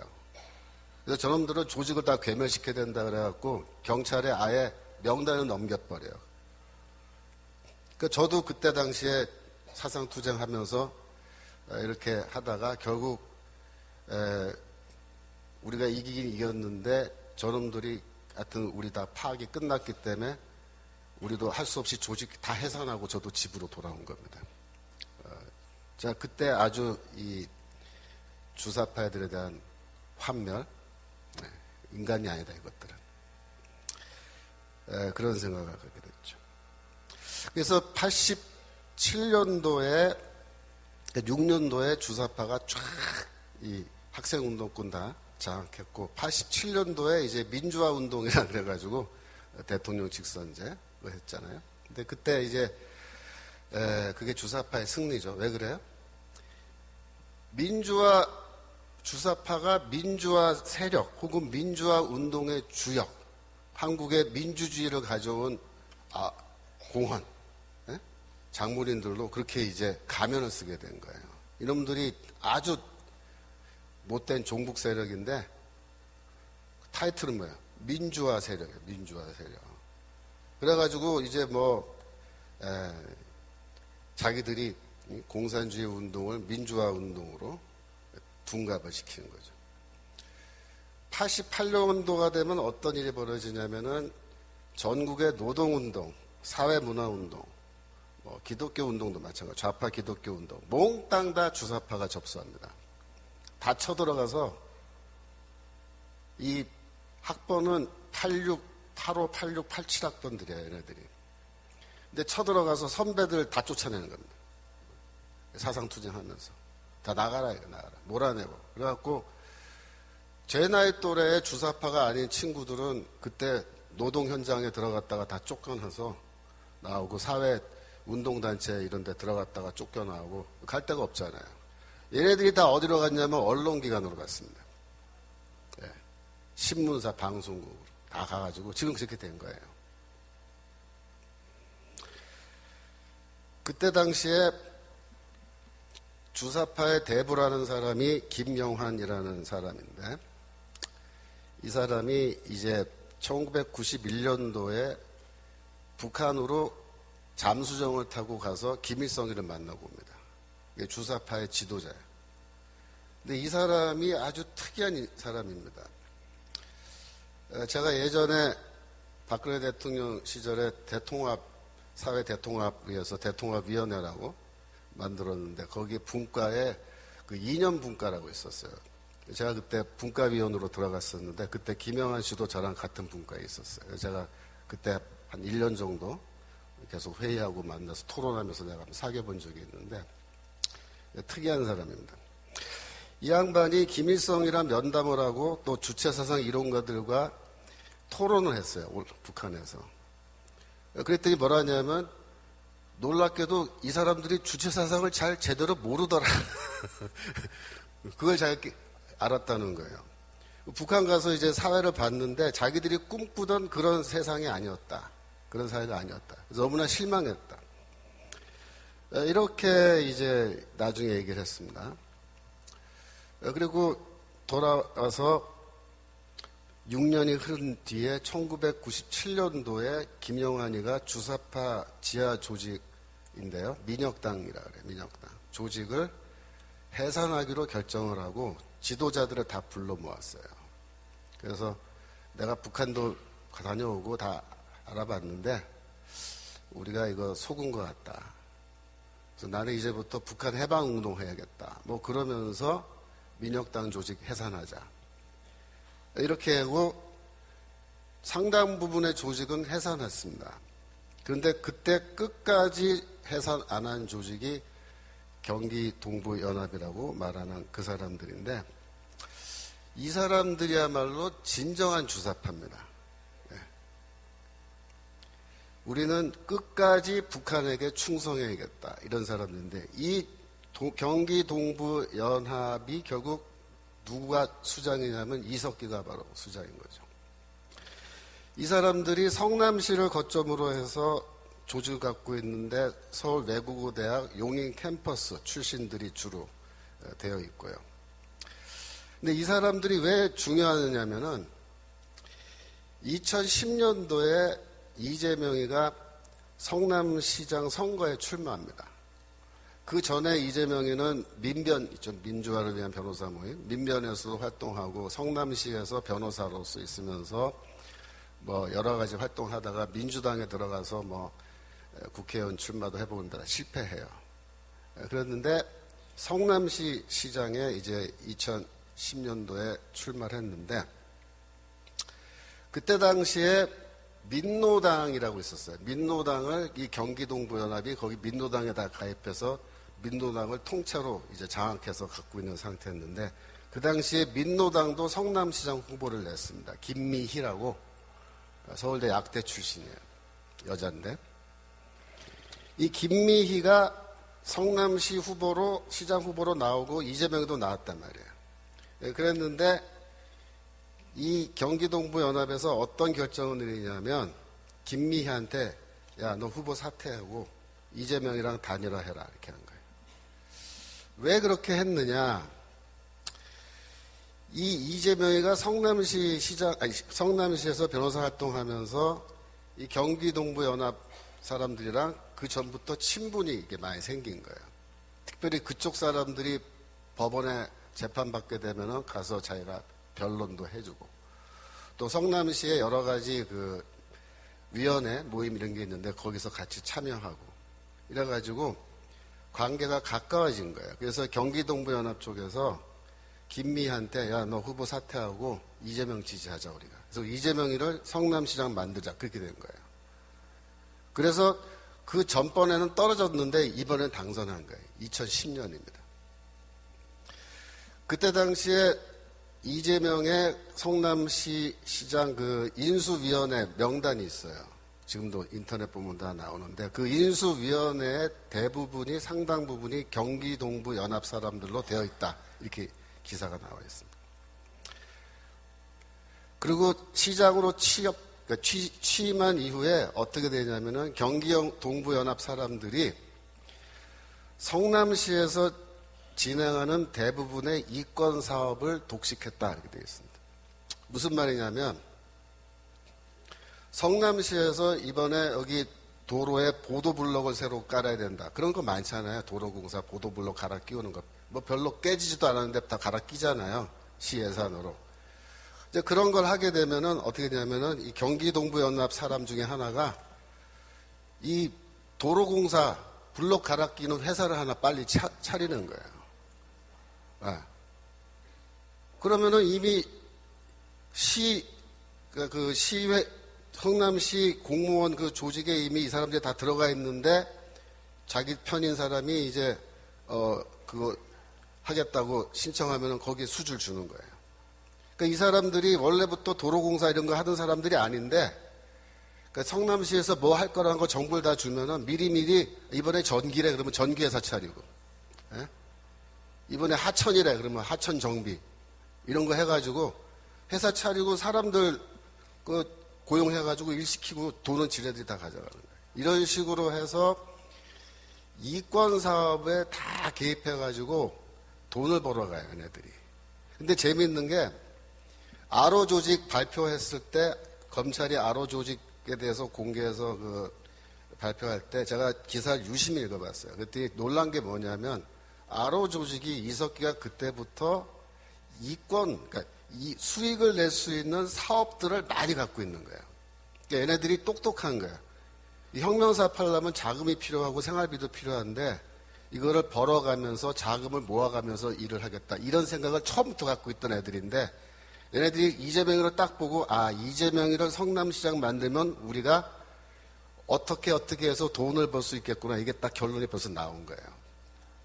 그래서 저놈들은 조직을 다 괴멸시켜야 된다 그래갖고 경찰에 아예 명단을 넘겨버려요. 저도 그때 당시에 사상투쟁하면서 이렇게 하다가 결국 우리가 이기긴 이겼는데 저놈들이 하여튼 우리 다 파악이 끝났기 때문에 우리도 할 수 없이 조직 다 해산하고 저도 집으로 돌아온 겁니다. 자, 그때 아주 이 주사파들에 대한 환멸, 인간이 아니다 이것들은. 그런 생각을 하게 됐죠. 그래서 87년도에 6년도에 주사파가 쫙 이 학생운동권 다 장악했고 87년도에 이제 민주화 운동이라 그래가지고 대통령 직선제 했잖아요. 근데 그때 이제 그게 주사파의 승리죠. 왜 그래요? 주사파가 민주화 세력 혹은 민주화 운동의 주역, 한국의 민주주의를 가져온 공헌, 장모님들로 그렇게 이제 가면을 쓰게 된 거예요. 이놈들이 아주 못된 종북 세력인데 타이틀은 뭐예요? 민주화 세력이에요. 민주화 세력. 그래가지고 이제 자기들이 공산주의 운동을 민주화 운동으로 둔갑을 시키는 거죠. 88년도가 되면 어떤 일이 벌어지냐면은 전국의 노동운동, 사회문화운동, 기독교 운동도 마찬가지, 좌파 기독교 운동, 몽땅 다 주사파가 접수합니다. 다 쳐들어가서 이 학번은 85, 86, 87학번들이에요, 얘네들이. 근데 쳐들어가서 선배들 다 쫓아내는 겁니다. 사상투쟁하면서. 다 나가라, 이거 나가라. 몰아내고. 그래갖고, 제 나이 또래의 주사파가 아닌 친구들은 그때 노동 현장에 들어갔다가 다 쫓겨나서 나오고, 사회 운동단체 이런 데 들어갔다가 쫓겨나오고, 갈 데가 없잖아요. 얘네들이 다 어디로 갔냐면 언론기관으로 갔습니다. 신문사, 방송국으로. 다 가가지고 지금 그렇게 된 거예요. 그때 당시에 주사파의 대부라는 사람이 김영환이라는 사람인데 이 사람이 이제 1991년도에 북한으로 잠수정을 타고 가서 김일성이를 만나고 옵니다. 이게 주사파의 지도자예요. 근데 이 사람이 아주 특이한 사람입니다. 제가 예전에 박근혜 대통령 시절에 사회 대통합위에서 대통합위원회라고 만들었는데 거기 분과에 그 2년 분과라고 있었어요. 제가 그때 분과위원으로 들어갔었는데 그때 김영한 씨도 저랑 같은 분과에 있었어요. 제가 그때 한 1년 정도 계속 회의하고 만나서 토론하면서 내가 사귀어본 적이 있는데 특이한 사람입니다. 이 양반이 김일성이랑 면담을 하고 또 주체사상 이론가들과 토론을 했어요. 북한에서. 그랬더니 뭐라 하냐면 놀랍게도 이 사람들이 주체사상을 잘 제대로 모르더라. 그걸 잘 알았다는 거예요. 북한 가서 이제 사회를 봤는데 자기들이 꿈꾸던 그런 세상이 아니었다. 그런 사회가 아니었다. 그래서 너무나 실망했다. 이렇게 이제 나중에 얘기를 했습니다. 그리고 돌아와서 6년이 흐른 뒤에 1997년도에 김영환이가 주사파 지하 조직인데요. 민혁당이라 그래요. 민혁당. 조직을 해산하기로 결정을 하고 지도자들을 다 불러 모았어요. 그래서 내가 북한도 다녀오고 다 알아봤는데 우리가 이거 속은 것 같다. 그래서 나는 이제부터 북한 해방운동 해야겠다. 뭐 그러면서 민혁당 조직 해산하자. 이렇게 하고 상당 부분의 조직은 해산했습니다. 그런데 그때 끝까지 해산 안 한 조직이 경기 동부연합이라고 말하는 그 사람들인데 이 사람들이야말로 진정한 주사파입니다. 네. 우리는 끝까지 북한에게 충성해야겠다 이런 사람들인데 이 경기 동부연합이 결국 누가 수장이냐면 이석기가 바로 수장인 거죠. 이 사람들이 성남시를 거점으로 해서 조직을 갖고 있는데 서울 외국어대학 용인 캠퍼스 출신들이 주로 되어 있고요. 근데 이 사람들이 왜 중요하냐면은 2010년도에 이재명이가 성남시장 선거에 출마합니다. 그 전에 이재명이는 민변, 민주화를 위한 변호사 모임, 민변에서도 활동하고 성남시에서 변호사로서 있으면서 뭐 여러 가지 활동하다가 민주당에 들어가서 뭐 국회의원 출마도 해보는데 실패해요. 그랬는데 성남시 시장에 이제 2010년도에 출마를 했는데 그때 당시에 민노당이라고 있었어요. 민노당을 이 경기동부연합이 거기 민노당에다 가입해서 민노당을 통째로 이제 장악해서 갖고 있는 상태였는데 그 당시에 민노당도 성남시장 후보를 냈습니다. 김미희라고 서울대 약대 출신이에요. 여자인데 이 김미희가 성남시 후보로 시장 후보로 나오고 이재명도 나왔단 말이에요. 그랬는데 이 경기동부연합에서 어떤 결정을 내리냐면 김미희한테 야, 너 후보 사퇴하고 이재명이랑 단일화해라 이렇게 한 거예요. 왜 그렇게 했느냐? 이 이재명이가 성남시에서 변호사 활동하면서 이 경기동부연합 사람들이랑 그 전부터 친분이 이게 많이 생긴 거예요. 특별히 그쪽 사람들이 법원에 재판받게 되면은 가서 자기가 변론도 해주고 또 성남시에 여러 가지 그 위원회 모임 이런 게 있는데 거기서 같이 참여하고 이래가지고 관계가 가까워진 거예요. 그래서 경기동부연합 쪽에서 김미희한테 야, 너 후보 사퇴하고 이재명 지지하자 우리가. 그래서 이재명이를 성남시장 만들자 그렇게 된 거예요. 그래서 그 전번에는 떨어졌는데 이번엔 당선한 거예요. 2010년입니다. 그때 당시에 이재명의 성남시 시장 그 인수위원회 명단이 있어요. 지금도 인터넷 보면 다 나오는데 그 인수위원회의 대부분이 상당 부분이 경기동부 연합 사람들로 되어 있다. 이렇게 기사가 나와 있습니다. 그리고 시장으로 취임한 이후에 어떻게 되냐면은 경기동부 연합 사람들이 성남시에서 진행하는 대부분의 이권 사업을 독식했다 이렇게 되어 있습니다. 무슨 말이냐면 성남시에서 이번에 여기 도로에 보도블럭을 새로 깔아야 된다. 그런 거 많잖아요. 도로공사 보도블럭 갈아 끼우는 거. 뭐 별로 깨지지도 않았는데 다 갈아 끼잖아요. 시 예산으로. 이제 그런 걸 하게 되면은 어떻게 되냐면은 이 경기동부연합 사람 중에 하나가 이 도로공사 블록 갈아 끼는 회사를 하나 빨리 차리는 거예요. 네. 그러면은 이미 그 시회, 성남시 공무원 그 조직에 이미 이 사람들이 다 들어가 있는데 자기 편인 사람이 이제, 그거 하겠다고 신청하면은 거기에 수주를 주는 거예요. 그러니까 이 사람들이 원래부터 도로공사 이런 거 하던 사람들이 아닌데, 그러니까 성남시에서 뭐 할 거라는 거 정보를 다 주면은 미리미리 이번에 전기래 그러면 전기회사 차리고, 예? 이번에 하천이래 그러면 하천 정비 이런 거 해가지고 회사 차리고 사람들 그 고용해가지고 일 시키고 돈은 지네들이 다 가져가는 거예요. 이런 식으로 해서 이권 사업에 다 개입해가지고 돈을 벌어가요, 얘네들이. 근데 재미있는 게 아로 조직 발표했을 때 검찰이 아로 조직에 대해서 공개해서 그 발표할 때 제가 기사를 유심히 읽어봤어요. 그랬더니 놀란 게 뭐냐면 아로 조직이 이석기가 그때부터 이권, 그러니까 이 수익을 낼 수 있는 사업들을 많이 갖고 있는 거예요. 그러니까 얘네들이 똑똑한 거예요. 이 혁명사업 하려면 자금이 필요하고 생활비도 필요한데 이거를 벌어가면서 자금을 모아가면서 일을 하겠다. 이런 생각을 처음부터 갖고 있던 애들인데 얘네들이 이재명이를 딱 보고 이재명이를 성남시장 만들면 우리가 어떻게 해서 돈을 벌 수 있겠구나. 이게 딱 결론이 벌써 나온 거예요.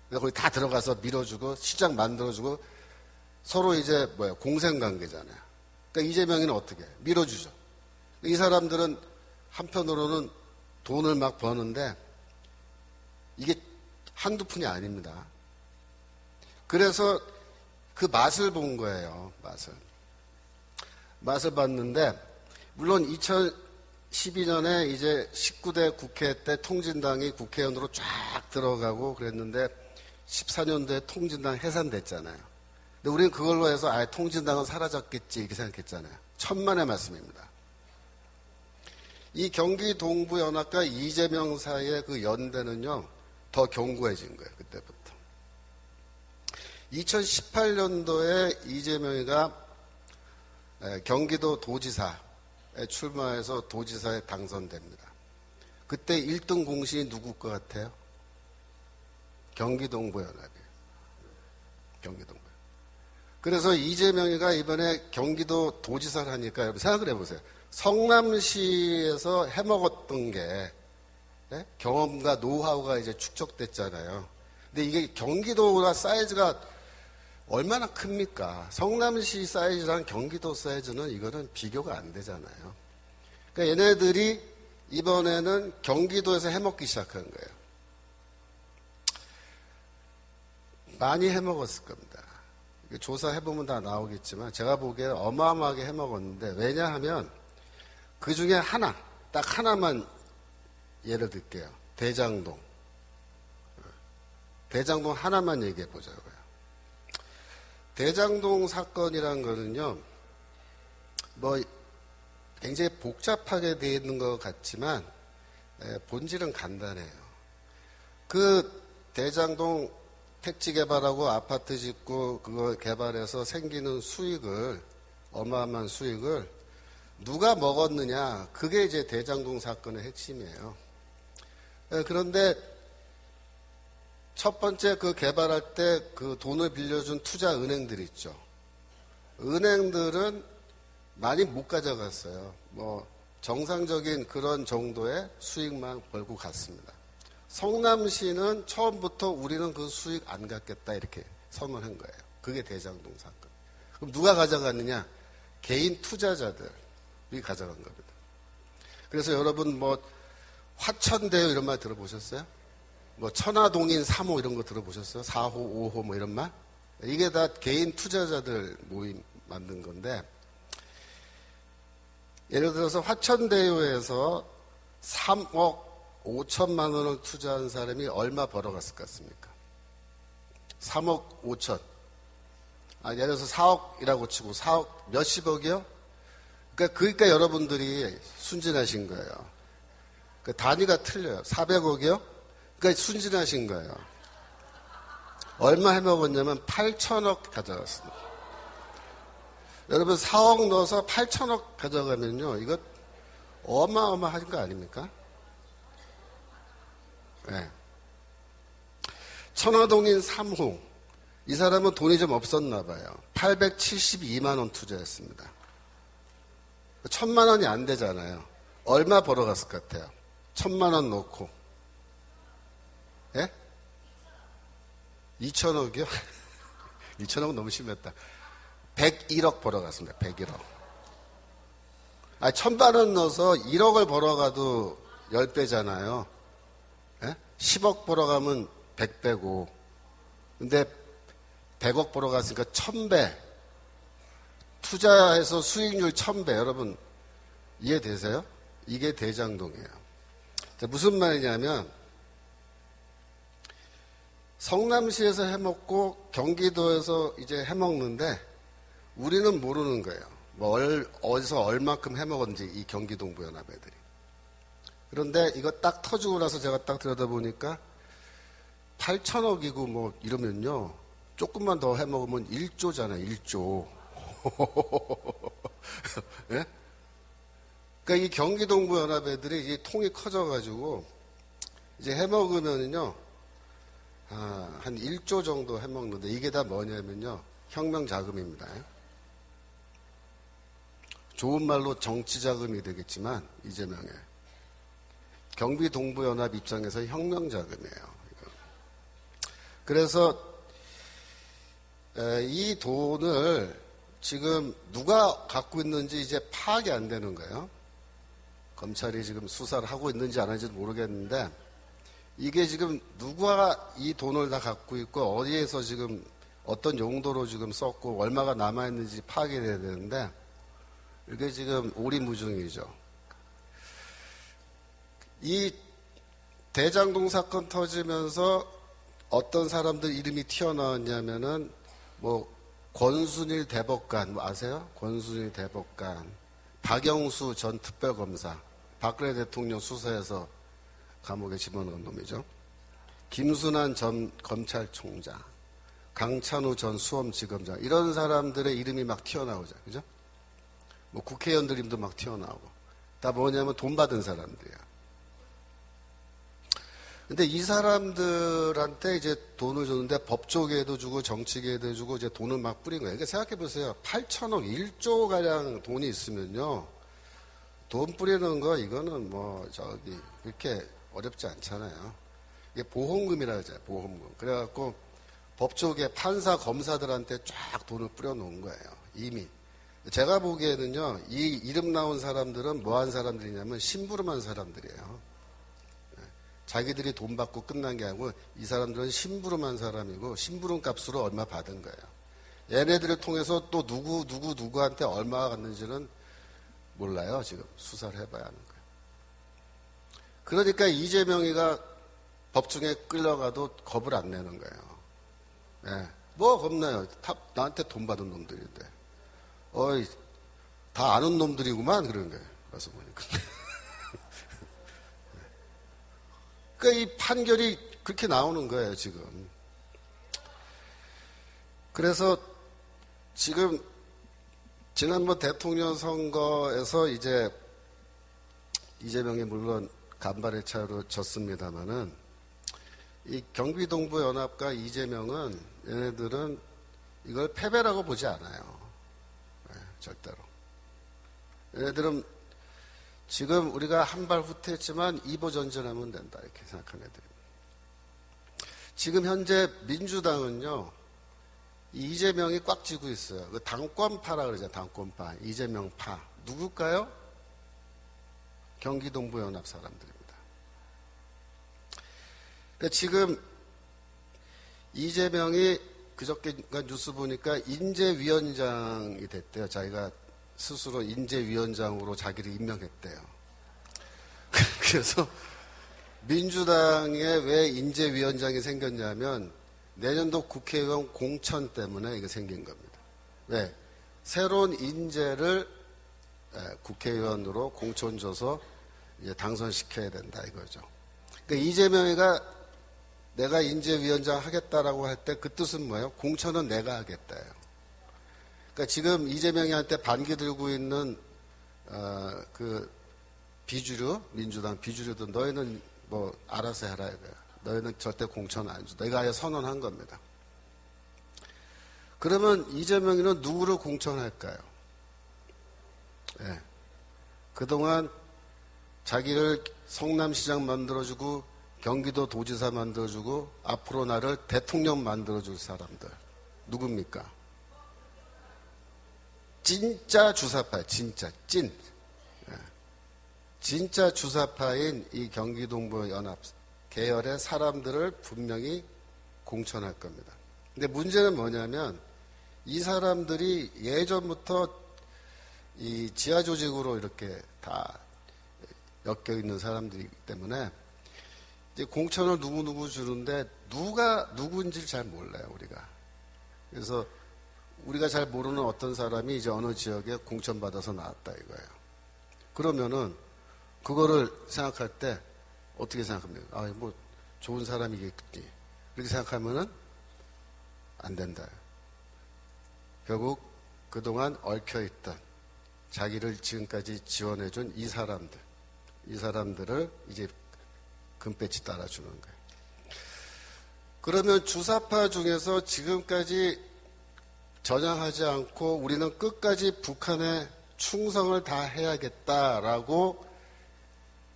그래서 거기 다 들어가서 밀어주고 시장 만들어주고 서로 이제 공생관계잖아요. 그러니까 이재명이는 어떻게 해요? 밀어주죠. 이 사람들은 한편으로는 돈을 막 버는데 이게 한두 푼이 아닙니다. 그래서 그 맛을 본 거예요. 맛을 봤는데 물론 2012년에 이제 19대 국회 때 통진당이 국회의원으로 쫙 들어가고 그랬는데 14년도에 통진당 해산됐잖아요. 근데 우리는 그걸로 해서 통진당은 사라졌겠지 이렇게 생각했잖아요. 천만의 말씀입니다. 이 경기동부연합과 이재명 사이의 그 연대는요 더 견고해진 거예요. 그때부터 2018년도에 이재명이가 경기도 도지사에 출마해서 도지사에 당선됩니다. 그때 1등 공신이 누구 것 같아요? 경기동부연합이에요. 경기동부. 그래서 이재명이가 이번에 경기도 도지사를 하니까 여러분 생각을 해보세요. 성남시에서 해먹었던 게 경험과 노하우가 이제 축적됐잖아요. 근데 이게 경기도가 사이즈가 얼마나 큽니까? 성남시 사이즈랑 경기도 사이즈는 이거는 비교가 안 되잖아요. 그러니까 얘네들이 이번에는 경기도에서 해먹기 시작한 거예요. 많이 해먹었을 겁니다. 조사해보면 다 나오겠지만 제가 보기에는 어마어마하게 해먹었는데 왜냐하면 그 중에 하나, 딱 하나만 예를 들게요. 대장동 하나만 얘기해 보자고요. 대장동 사건이란 거는요, 굉장히 복잡하게 되어 있는 것 같지만, 본질은 간단해요. 그 대장동 택지 개발하고 아파트 짓고 그거 개발해서 생기는 수익을, 어마어마한 수익을 누가 먹었느냐, 그게 이제 대장동 사건의 핵심이에요. 그런데 첫 번째 그 개발할 때 그 돈을 빌려준 투자 은행들 있죠. 은행들은 많이 못 가져갔어요. 정상적인 그런 정도의 수익만 벌고 갔습니다. 성남시는 처음부터 우리는 그 수익 안 갖겠다 이렇게 선언한 거예요. 그게 대장동 사건. 그럼 누가 가져갔느냐? 개인 투자자들이 가져간 겁니다. 그래서 여러분 화천대유 이런 말 들어보셨어요? 천화동인 3호 이런 거 들어보셨어요? 4호, 5호 이런 말? 이게 다 개인 투자자들 모임 만든 건데 예를 들어서 화천대유에서 3억 5천만 원을 투자한 사람이 얼마 벌어갔을 것 같습니까? 3억 5천. 예를 들어서 4억이라고 치고 4억 몇십억이요? 그러니까 여러분들이 순진하신 거예요. 그 단위가 틀려요. 400억이요? 그러니까 순진하신 거예요. 얼마 해먹었냐면 8천억 가져갔습니다. 여러분 4억 넣어서 8천억 가져가면요, 이거 어마어마한 거 아닙니까? 네. 천화동인 3호, 이 사람은 돈이 좀 없었나 봐요. 872만 원 투자했습니다. 1,000만 원이 안 되잖아요. 얼마 벌어갔을 것 같아요? 1,000만 원 넣고. 예? 2천억이요? 2천억 너무 심했다. 101억 벌어갔습니다. 101억. 1,000만 원 넣어서 1억을 벌어가도 10배잖아요. 예? 10억 벌어가면 100배고. 근데 100억 벌어갔으니까 1,000배. 투자해서 수익률 1,000배. 여러분, 이해되세요? 이게 대장동이에요. 자, 무슨 말이냐면, 성남시에서 해먹고 경기도에서 이제 해먹는데, 우리는 모르는 거예요. 어디서 얼마큼 해먹었는지, 이 경기동부연합 애들이. 그런데 이거 딱 터지고 나서 제가 딱 들여다보니까, 8천억이고 뭐 이러면요, 조금만 더 해먹으면 1조잖아요, 1조. 예? 그러니까 이 경기동부연합 애들이 이 통이 커져가지고 이제 해먹으면요, 한 1조 정도 해먹는데 이게 다 뭐냐면요, 혁명자금입니다. 좋은 말로 정치자금이 되겠지만 이재명의 경기동부연합 입장에서 혁명자금이에요. 그래서 이 돈을 지금 누가 갖고 있는지 이제 파악이 안 되는 거예요. 검찰이 지금 수사를 하고 있는지 안 하는지 모르겠는데, 이게 지금 누가 이 돈을 다 갖고 있고 어디에서 지금 어떤 용도로 지금 썼고 얼마가 남아있는지 파악이 돼야 되는데, 이게 지금 오리무중이죠. 이 대장동 사건 터지면서 어떤 사람들 이름이 튀어나왔냐면은 뭐 권순일 대법관, 뭐 아세요? 권순일 대법관, 박영수 전 특별검사, 박근혜 대통령 수사에서 감옥에 집어넣은 놈이죠. 김순환 전 검찰총장, 강찬우 전 수험지검장, 이런 사람들의 이름이 막 튀어나오죠. 그죠? 뭐 국회의원들 이름도 막 튀어나오고. 다 뭐냐면 돈 받은 사람들이야. 근데 이 사람들한테 이제 돈을 줬는데 법조계에도 주고 정치계에도 주고 이제 돈을 막 뿌린 거예요. 그러니까 생각해 보세요. 8천억, 1조 가량 돈이 있으면요, 돈 뿌리는 거 이거는 뭐 그렇게 어렵지 않잖아요. 이게 보험금이라 하잖아요. 보험금. 그래갖고 법조계 판사 검사들한테 쫙 돈을 뿌려 놓은 거예요. 이미. 제가 보기에는요, 이 이름 나온 사람들은 뭐 한 사람들이냐면 심부름한 사람들이에요. 자기들이 돈 받고 끝난 게 아니고 이 사람들은 심부름한 사람이고 심부름 값으로 얼마 받은 거예요. 얘네들을 통해서 또 누구한테 얼마가 갔는지는 몰라요. 지금 수사를 해봐야 하는 거예요. 그러니까 이재명이가 법정에 끌려가도 겁을 안 내는 거예요. 네. 뭐 겁나요. 나한테 돈 받은 놈들인데. 다 아는 놈들이구만. 그런 거예요. 가서 보니까. 그러니까 이 판결이 그렇게 나오는 거예요, 지금. 그래서 지금 지난번 대통령 선거에서 이제 이재명이 물론 간발의 차이로 졌습니다만은 이 경기동부연합과 이재명은 얘네들은 이걸 패배라고 보지 않아요. 네, 절대로. 얘네들은 지금 우리가 한 발 후퇴했지만 2보 전진하면 된다 이렇게 생각하는 애들입니다. 지금 현재 민주당은요, 이재명이 꽉 쥐고 있어요. 그 당권파라 그러잖아요. 당권파, 이재명파. 누굴까요? 경기동부연합 사람들입니다. 그러니까 지금 이재명이 그저께 뉴스 보니까 인재위원장이 됐대요. 자기가 스스로 인재위원장으로 자기를 임명했대요. 그래서 민주당에 왜 인재위원장이 생겼냐면 내년도 국회의원 공천 때문에 이게 생긴 겁니다. 왜? 새로운 인재를 국회의원으로 공천 줘서 이제 당선시켜야 된다 이거죠. 그러니까 이재명이가 내가 인재위원장 하겠다라고 할 때 그 뜻은 뭐예요? 공천은 내가 하겠다예요. 그러니까 지금 이재명이한테 반기 들고 있는 그 비주류, 민주당 비주류도 너희는 뭐 알아서 해라 이거야. 너희는 절대 공천 안 줘. 내가 아예 선언한 겁니다. 그러면 이재명이는 누구를 공천할까요? 네. 그동안 자기를 성남시장 만들어주고 경기도 도지사 만들어주고 앞으로 나를 대통령 만들어줄 사람들 누굽니까? 진짜 주사파, 진짜 찐. 진짜 주사파인 이 경기동부연합 계열의 사람들을 분명히 공천할 겁니다. 근데 문제는 뭐냐면 이 사람들이 예전부터 이 지하 조직으로 이렇게 다 엮여 있는 사람들이기 때문에 이제 공천을 누구 주는데 누가 누구인지 잘 몰라요, 우리가. 그래서 우리가 잘 모르는 어떤 사람이 이제 어느 지역에 공천받아서 나왔다 이거예요. 그러면은 그거를 생각할 때 어떻게 생각합니까? 뭐 좋은 사람이겠지. 이렇게 생각하면은 안 된다. 결국 그동안 얽혀있던 자기를 지금까지 지원해준 이 사람들을 이제 금배지 따라주는 거예요. 그러면 주사파 중에서 지금까지 전향하지 않고 우리는 끝까지 북한에 충성을 다 해야겠다라고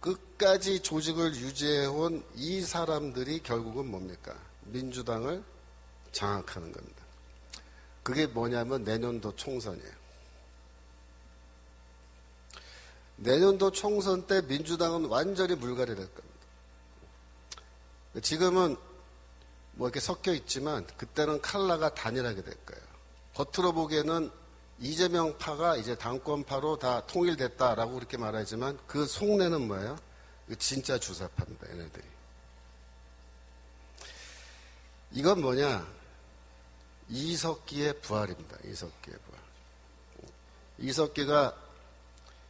끝까지 조직을 유지해온 이 사람들이 결국은 뭡니까? 민주당을 장악하는 겁니다. 그게 뭐냐면 내년도 총선이에요. 내년도 총선 때 민주당은 완전히 물갈이 될 겁니다. 지금은 뭐 이렇게 섞여 있지만 그때는 컬러가 단일하게 될 거예요. 겉으로 보기에는 이재명 파가 이제 당권파로 다 통일됐다라고 그렇게 말하지만 그 속내는 뭐예요? 진짜 주사파입니다, 얘네들이. 이건 뭐냐? 이석기의 부활입니다. 이석기의 부활. 이석기가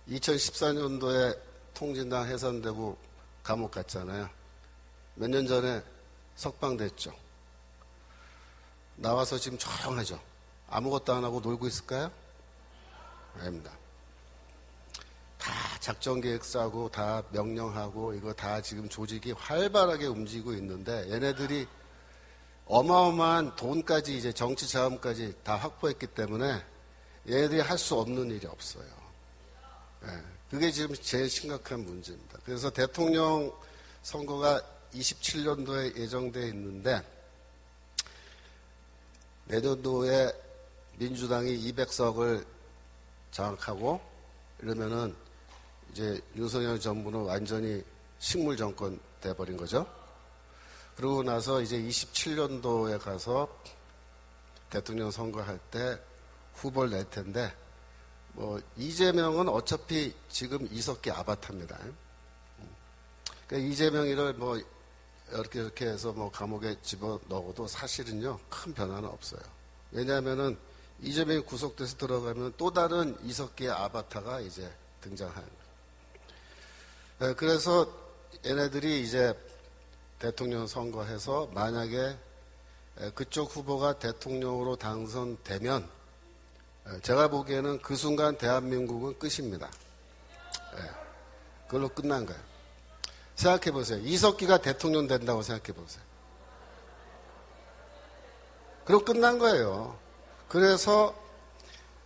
2014년도에 통진당 해산되고 감옥 갔잖아요. 몇 년 전에 석방됐죠. 나와서 지금 조용하죠. 아무것도 안 하고 놀고 있을까요? 아닙니다. 다 작전 계획 짜고 다 명령하고 이거 다 지금 조직이 활발하게 움직이고 있는데 얘네들이 어마어마한 돈까지 이제 정치 자금까지 다 확보했기 때문에 얘네들이 할 수 없는 일이 없어요. 네, 그게 지금 제일 심각한 문제입니다. 그래서 대통령 선거가 27년도에 예정되어 있는데 내년도에 민주당이 200석을 장악하고 이러면은 이제 윤석열 정부는 완전히 식물 정권 돼버린 거죠. 그러고 나서 이제 27년도에 가서 대통령 선거할 때 후보를 낼 텐데 뭐 이재명은 어차피 지금 이석기 아바타입니다. 그러니까 이재명이를 뭐 이렇게 해서 뭐 감옥에 집어넣어도 사실은요 큰 변화는 없어요. 왜냐하면은 이재명이 구속돼서 들어가면 또 다른 이석기의 아바타가 이제 등장하는 거예요. 그래서 얘네들이 이제 대통령 선거해서 만약에 그쪽 후보가 대통령으로 당선되면 제가 보기에는 그 순간 대한민국은 끝입니다. 그걸로 끝난 거예요. 생각해 보세요. 이석기가 대통령 된다고 생각해 보세요. 그럼 끝난 거예요. 그래서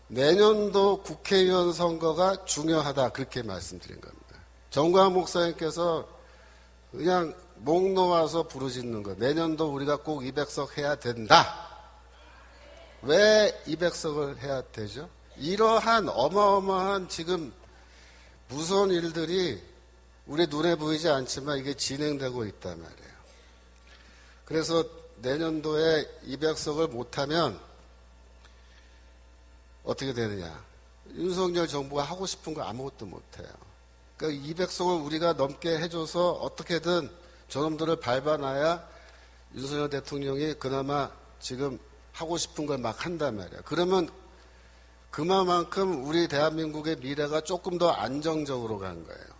내년도 국회의원 선거가 중요하다 그렇게 말씀드린 겁니다. 정광 목사님께서 그냥 목 놓아서 부르짖는 거. 내년도 우리가 꼭 200석 해야 된다. 왜 200석을 해야 되죠? 이러한 어마어마한 지금 무서운 일들이 우리 눈에 보이지 않지만 이게 진행되고 있단 말이에요. 그래서 내년도에 200석을 못하면 어떻게 되느냐. 윤석열 정부가 하고 싶은 거 아무것도 못해요. 그러니까 200석을 우리가 넘게 해줘서 어떻게든 저놈들을 밟아놔야 윤석열 대통령이 그나마 지금 하고 싶은 걸 막 한단 말이에요. 그러면 그만큼 우리 대한민국의 미래가 조금 더 안정적으로 간 거예요.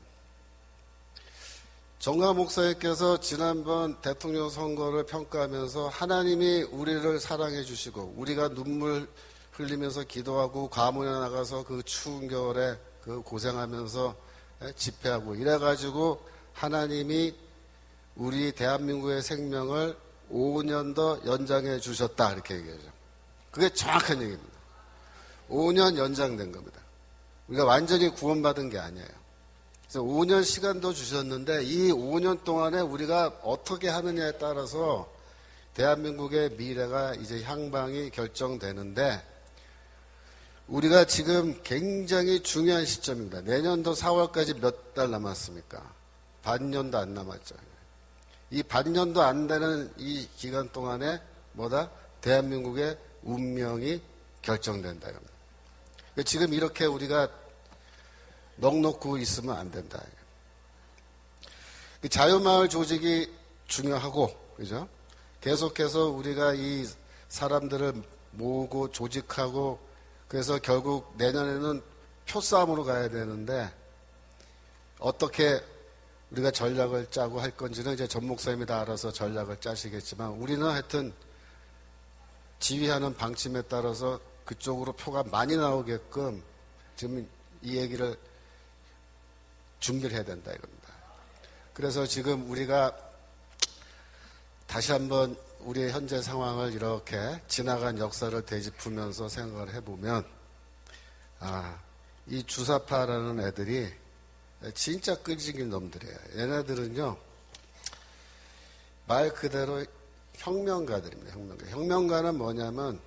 정광 목사님께서 지난번 대통령 선거를 평가하면서 하나님이 우리를 사랑해 주시고 우리가 눈물 흘리면서 기도하고 과문에 나가서 그 추운 겨울에 그 고생하면서 집회하고 이래가지고 하나님이 우리 대한민국의 생명을 5년 더 연장해 주셨다 이렇게 얘기하죠. 그게 정확한 얘기입니다. 5년 연장된 겁니다. 우리가 완전히 구원받은 게 아니에요. 그래서 5년 시간도 주셨는데 이 5년 동안에 우리가 어떻게 하느냐에 따라서 대한민국의 미래가 이제 향방이 결정되는데 우리가 지금 굉장히 중요한 시점입니다. 내년도 4월까지 몇 달 남았습니까? 반년도 안 남았죠. 이 반년도 안 되는 이 기간 동안에 뭐다? 대한민국의 운명이 결정된다. 지금 이렇게 우리가 넋놓고 있으면 안 된다. 자유마을 조직이 중요하고, 그죠? 계속해서 우리가 이 사람들을 모으고 조직하고, 그래서 결국 내년에는 표싸움으로 가야 되는데, 어떻게 우리가 전략을 짜고 할 건지는 이제 전 목사님이 다 알아서 전략을 짜시겠지만, 우리는 하여튼 지휘하는 방침에 따라서 그쪽으로 표가 많이 나오게끔 지금 이 얘기를 준비를 해야 된다 이겁니다. 그래서 지금 우리가 다시 한번 우리의 현재 상황을 이렇게 지나간 역사를 되짚으면서 생각을 해보면 이 주사파라는 애들이 진짜 끈질긴 놈들이에요. 얘네들은요 말 그대로 혁명가들입니다. 혁명가. 혁명가는 뭐냐면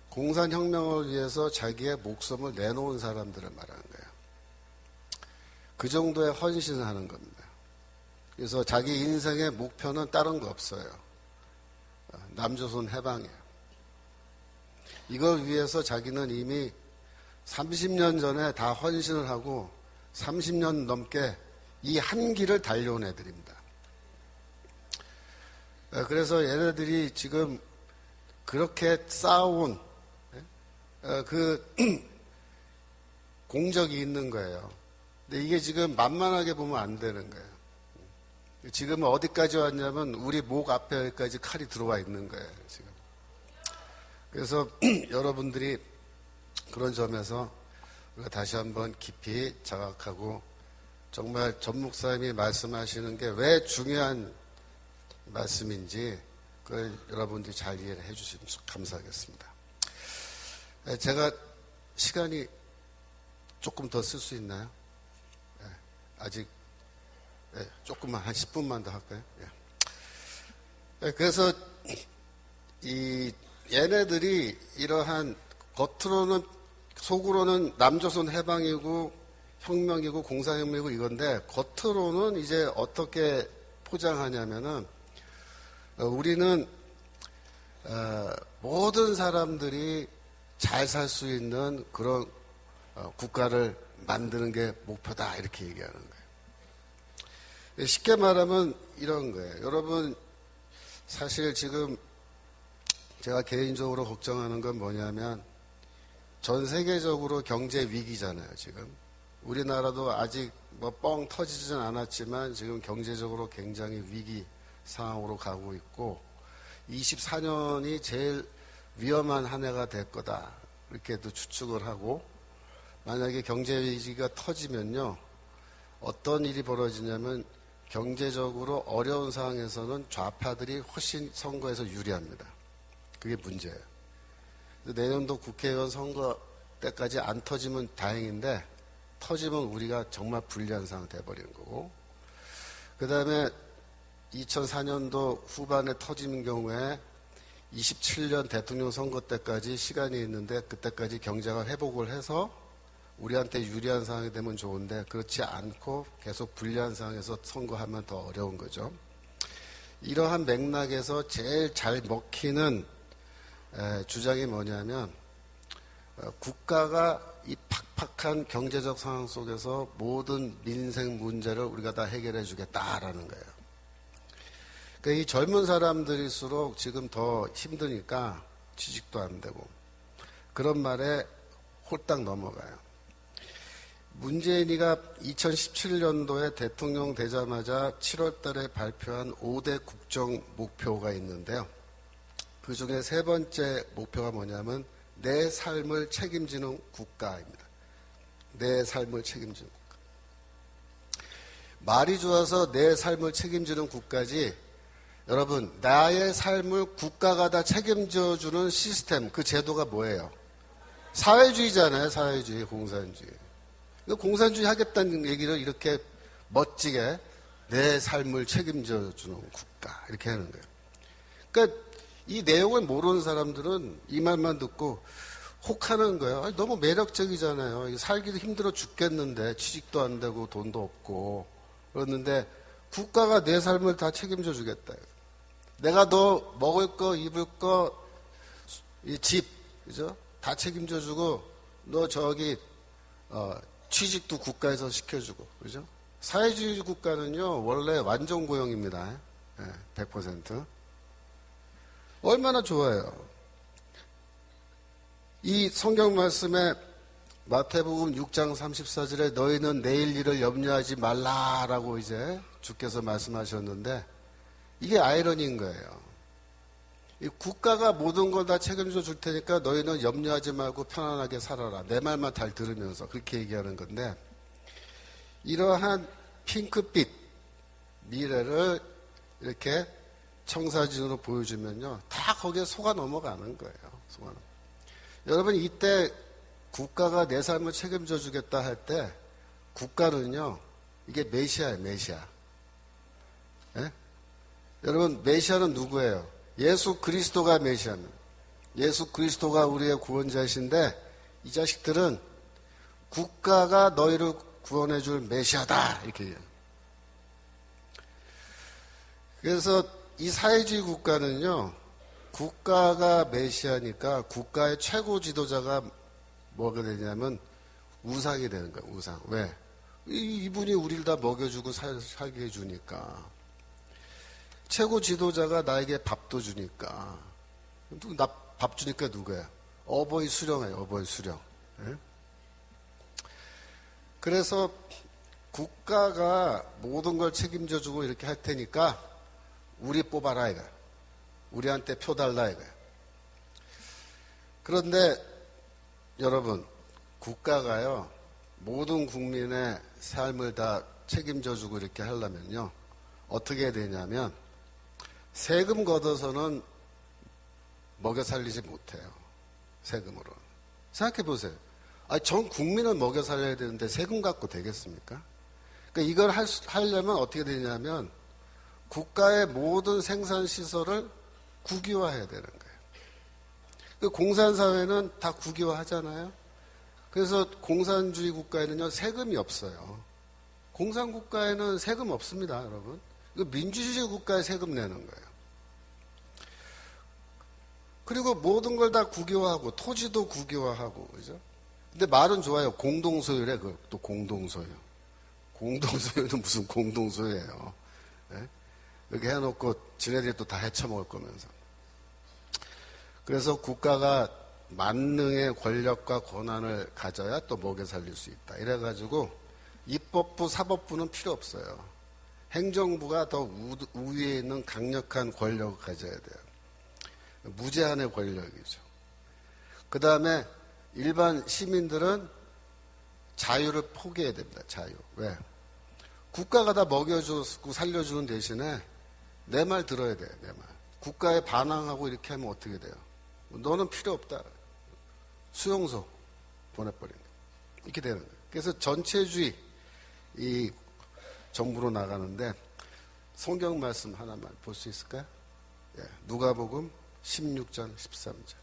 공산혁명을 위해서 자기의 목숨을 내놓은 사람들을 말하는 거예요. 그 정도의 헌신을 하는 겁니다. 그래서 자기 인생의 목표는 다른 거 없어요. 남조선 해방이에요. 이걸 위해서 자기는 이미 30년 전에 다 헌신을 하고 30년 넘게 이 한 길을 달려온 애들입니다. 그래서 얘네들이 지금 그렇게 쌓아온 그 공적이 있는 거예요. 근데 이게 지금 만만하게 보면 안 되는 거예요. 지금은 어디까지 왔냐면 우리 목 앞에까지 칼이 들어와 있는 거예요. 지금. 그래서 여러분들이 그런 점에서 우리가 다시 한번 깊이 자각하고 정말 전 목사님이 말씀하시는 게 왜 중요한 말씀인지 그걸 여러분들이 잘 이해를 해주시면 감사하겠습니다. 제가 시간이 조금 더 쓸 수 있나요? 아직 조금만 한 10분만 더 할까요? 그래서 이 얘네들이 이러한 겉으로는 속으로는 남조선 해방이고 혁명이고 공산혁명이고 이건데 겉으로는 이제 어떻게 포장하냐면은 우리는 모든 사람들이 잘 살 수 있는 그런 국가를 만드는 게 목표다 이렇게 얘기하는 거예요. 쉽게 말하면 이런 거예요. 여러분 사실 지금 제가 개인적으로 걱정하는 건 뭐냐면 전 세계적으로 경제 위기잖아요. 지금 우리나라도 아직 뭐 뻥 터지진 않았지만 지금 경제적으로 굉장히 위기 상황으로 가고 있고 24년이 제일 위험한 한 해가 될 거다 이렇게도 추측을 하고 만약에 경제 위기가 터지면요 어떤 일이 벌어지냐면 경제적으로 어려운 상황에서는 좌파들이 훨씬 선거에서 유리합니다. 그게 문제예요. 내년도 국회의원 선거 때까지 안 터지면 다행인데 터지면 우리가 정말 불리한 상황 돼버리는 거고 그 다음에 2004년도 후반에 터지는 경우에 27년 대통령 선거 때까지 시간이 있는데 그때까지 경제가 회복을 해서 우리한테 유리한 상황이 되면 좋은데 그렇지 않고 계속 불리한 상황에서 선거하면 더 어려운 거죠. 이러한 맥락에서 제일 잘 먹히는 주장이 뭐냐면 국가가 이 팍팍한 경제적 상황 속에서 모든 민생 문제를 우리가 다 해결해 주겠다라는 거예요. 그러니까 이 젊은 사람들일수록 지금 더 힘드니까 취직도 안 되고 그런 말에 홀딱 넘어가요. 문재인이가 2017년도에 대통령 되자마자 7월 달에 발표한 5대 국정 목표가 있는데요. 그 중에 세 번째 목표가 뭐냐면 내 삶을 책임지는 국가입니다. 내 삶을 책임지는 국가. 말이 좋아서 내 삶을 책임지는 국가지, 여러분, 나의 삶을 국가가 다 책임져주는 시스템, 그 제도가 뭐예요? 사회주의잖아요. 사회주의, 공산주의. 공산주의 하겠다는 얘기를 이렇게 멋지게 내 삶을 책임져주는 국가, 이렇게 하는 거예요. 그러니까 이 내용을 모르는 사람들은 이 말만 듣고 혹하는 거예요. 아니, 너무 매력적이잖아요. 살기도 힘들어 죽겠는데 취직도 안 되고 돈도 없고 그러는데 국가가 내 삶을 다 책임져 주겠다. 내가 너 먹을 거, 입을 거, 이 집, 그죠? 다 책임져 주고 너 저기 취직도 국가에서 시켜주고, 그죠? 사회주의 국가는요 원래 완전 고용입니다. 100%. 얼마나 좋아요. 이 성경 말씀에 마태복음 6장 34절에 너희는 내일 일을 염려하지 말라라고 이제 주께서 말씀하셨는데 이게 아이러니인 거예요. 이 국가가 모든 걸 다 책임져 줄 테니까 너희는 염려하지 말고 편안하게 살아라. 내 말만 잘 들으면서 그렇게 얘기하는 건데 이러한 핑크빛 미래를 이렇게 청사진으로 보여주면요 다 거기에 속아 넘어가는 거예요. 속아 넘어. 여러분 이때 국가가 내 삶을 책임져 주겠다 할 때 국가는요 이게 메시아예요. 메시아. 예? 여러분 메시아는 누구예요? 예수 그리스도가 메시아입니다. 예수 그리스도가 우리의 구원자이신데 이 자식들은 국가가 너희를 구원해 줄 메시아다 이렇게 얘기해요. 그래서 이 사회주의 국가는요 국가가 메시아니까 국가의 최고 지도자가 뭐가 되냐면 우상이 되는 거예요. 우상. 왜? 이분이 우리를 다 먹여주고 살게 해주니까. 최고 지도자가 나에게 밥도 주니까. 나 밥 주니까 누구야? 어버이 수령이에요. 어버이 수령. 네? 그래서 국가가 모든 걸 책임져주고 이렇게 할 테니까 우리 뽑아라 이거야. 우리한테 표 달라 이거야. 그런데 여러분 국가가요 모든 국민의 삶을 다 책임져주고 이렇게 하려면요 어떻게 해야 되냐면 세금 걷어서는 먹여 살리지 못해요. 세금으로. 생각해 보세요. 아니, 전 국민을 먹여 살려야 되는데 세금 갖고 되겠습니까? 그러니까 이걸 하려면 어떻게 되냐면 국가의 모든 생산시설을 국유화해야 되는 거예요. 그 공산사회는 다 국유화하잖아요. 그래서 공산주의 국가에는요 세금이 없어요. 공산국가에는 세금 없습니다, 여러분. 민주주의 국가에 세금 내는 거예요. 그리고 모든 걸 다 국유화하고 토지도 국유화하고 그죠? 근데 말은 좋아요. 공동소유래. 또 공동소유. 공동소유는 무슨 공동소유예요. 네? 이렇게 해놓고 지네들이 또 다 헤쳐먹을 거면서. 그래서 국가가 만능의 권력과 권한을 가져야 또 먹여 살릴 수 있다. 이래가지고 입법부, 사법부는 필요 없어요. 행정부가 더 우위에 있는 강력한 권력을 가져야 돼요. 무제한의 권력이죠. 그 다음에 일반 시민들은 자유를 포기해야 됩니다. 자유. 왜? 국가가 다 먹여주고 살려주는 대신에 내 말 들어야 돼요. 내 말. 국가에 반항하고 이렇게 하면 어떻게 돼요? 너는 필요 없다. 수용소 보내버린다. 이렇게 되는 거예요. 그래서 전체주의 이 정부로 나가는데 성경 말씀 하나만 볼 수 있을까요? 예, 누가복음 16장 13절.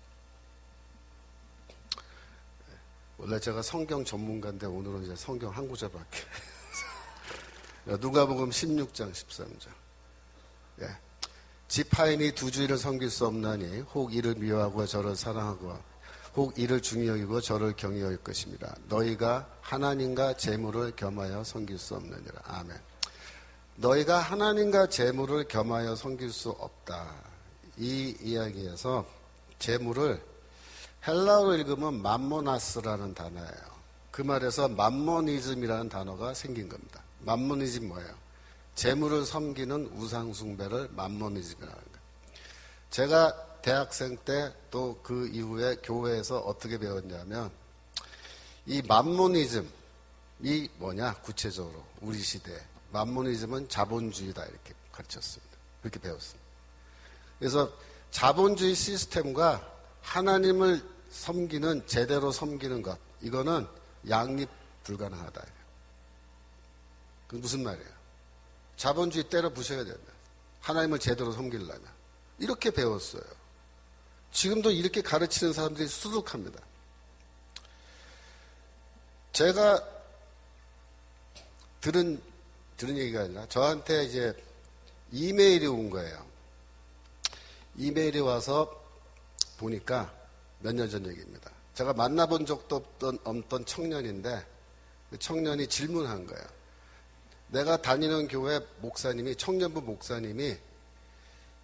원래 제가 성경 전문가인데 오늘은 이제 성경 한 구절밖에. 누가복음 16장 13절. 예. 지파인이 두 주일을 섬길 수 없나니 혹 이를 미워하고 저를 사랑하고 혹 이를 중히 여기고 저를 경히 여길 것입니다. 너희가 하나님과 재물을 겸하여 섬길 수 없느니라. 아멘. 너희가 하나님과 재물을 겸하여 섬길 수 없다. 이 이야기에서 재물을 헬라어로 읽으면 맘모나스라는 단어예요. 그 말에서 맘모니즘이라는 단어가 생긴 겁니다. 맘모니즘 뭐예요? 재물을 섬기는 우상숭배를 맘모니즘이라는 거예요. 제가 대학생 때 또 그 이후에 교회에서 어떻게 배웠냐면 이 맘모니즘이 뭐냐 구체적으로 우리 시대에 맘모니즘은 자본주의다 이렇게 가르쳤습니다. 그렇게 배웠습니다. 그래서 자본주의 시스템과 하나님을 섬기는 제대로 섬기는 것 이거는 양립 불가능하다. 그 무슨 말이에요? 자본주의 때려 부셔야 된다. 하나님을 제대로 섬기려면 이렇게 배웠어요. 지금도 이렇게 가르치는 사람들이 수두룩합니다. 제가 들은 얘기가 아니라 저한테 이제 이메일이 온 거예요. 이메일이 와서 보니까 몇 년 전 얘기입니다. 제가 만나본 적도 없던 청년인데 그 청년이 질문한 거예요. 내가 다니는 교회 목사님이 청년부 목사님이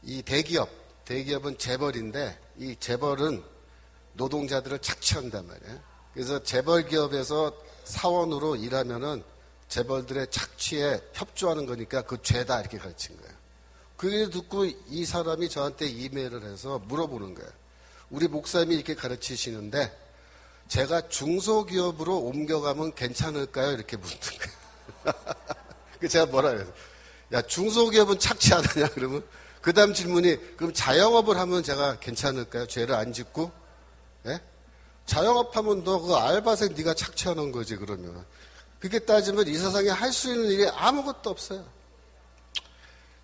이 대기업은 재벌인데 이 재벌은 노동자들을 착취한단 말이에요. 그래서 재벌 기업에서 사원으로 일하면은 재벌들의 착취에 협조하는 거니까 그 죄다 이렇게 가르친 거예요. 그 얘기 듣고 이 사람이 저한테 이메일을 해서 물어보는 거예요. 우리 목사님이 이렇게 가르치시는데 제가 중소기업으로 옮겨가면 괜찮을까요? 이렇게 묻는 거예요. 그 제가 뭐라 그래서 야 중소기업은 착취 안 하냐 그러면 그 다음 질문이 그럼 자영업을 하면 제가 괜찮을까요? 죄를 안 짓고? 예? 자영업하면 너 그 알바생 네가 착취하는 거지 그러면. 그렇게 따지면 이 세상에 할 수 있는 일이 아무것도 없어요.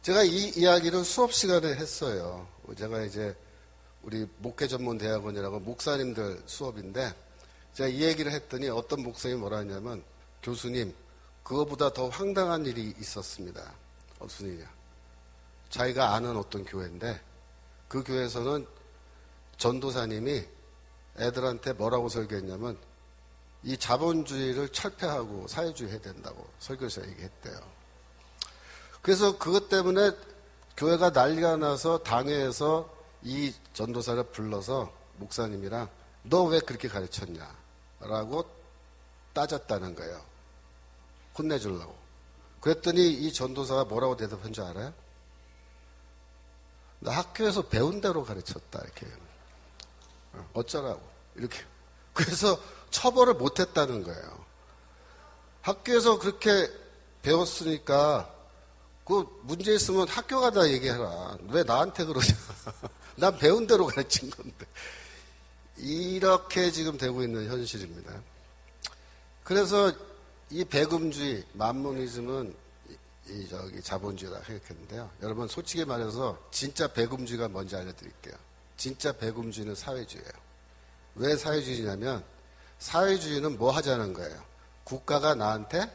제가 이 이야기를 수업 시간에 했어요. 제가 이제 우리 목회전문대학원이라고 목사님들 수업인데 제가 이 얘기를 했더니 어떤 목사님이 뭐라 하냐면 교수님 그거보다 더 황당한 일이 있었습니다. 무슨 일이야? 자기가 아는 어떤 교회인데 그 교회에서는 전도사님이 애들한테 뭐라고 설교했냐면 이 자본주의를 철폐하고 사회주의 해야 된다고 설교에서 얘기했대요. 그래서 그것 때문에 교회가 난리가 나서 당회에서 이 전도사를 불러서 목사님이랑 너 왜 그렇게 가르쳤냐 라고 따졌다는 거예요. 혼내주려고. 그랬더니 이 전도사가 뭐라고 대답한 줄 알아요? 나 학교에서 배운 대로 가르쳤다 이렇게. 어쩌라고 이렇게. 그래서 처벌을 못했다는 거예요. 학교에서 그렇게 배웠으니까 그 문제 있으면 학교 가다 얘기해라. 왜 나한테 그러냐. 난 배운 대로 가르친 건데. 이렇게 지금 되고 있는 현실입니다. 그래서 이 배금주의, 맘모니즘은 자본주의다 생각했는데요. 여러분 솔직히 말해서 진짜 배금주의가 뭔지 알려드릴게요. 진짜 배금주의는 사회주의예요. 왜 사회주의냐면 사회주의는 뭐 하자는 거예요? 국가가 나한테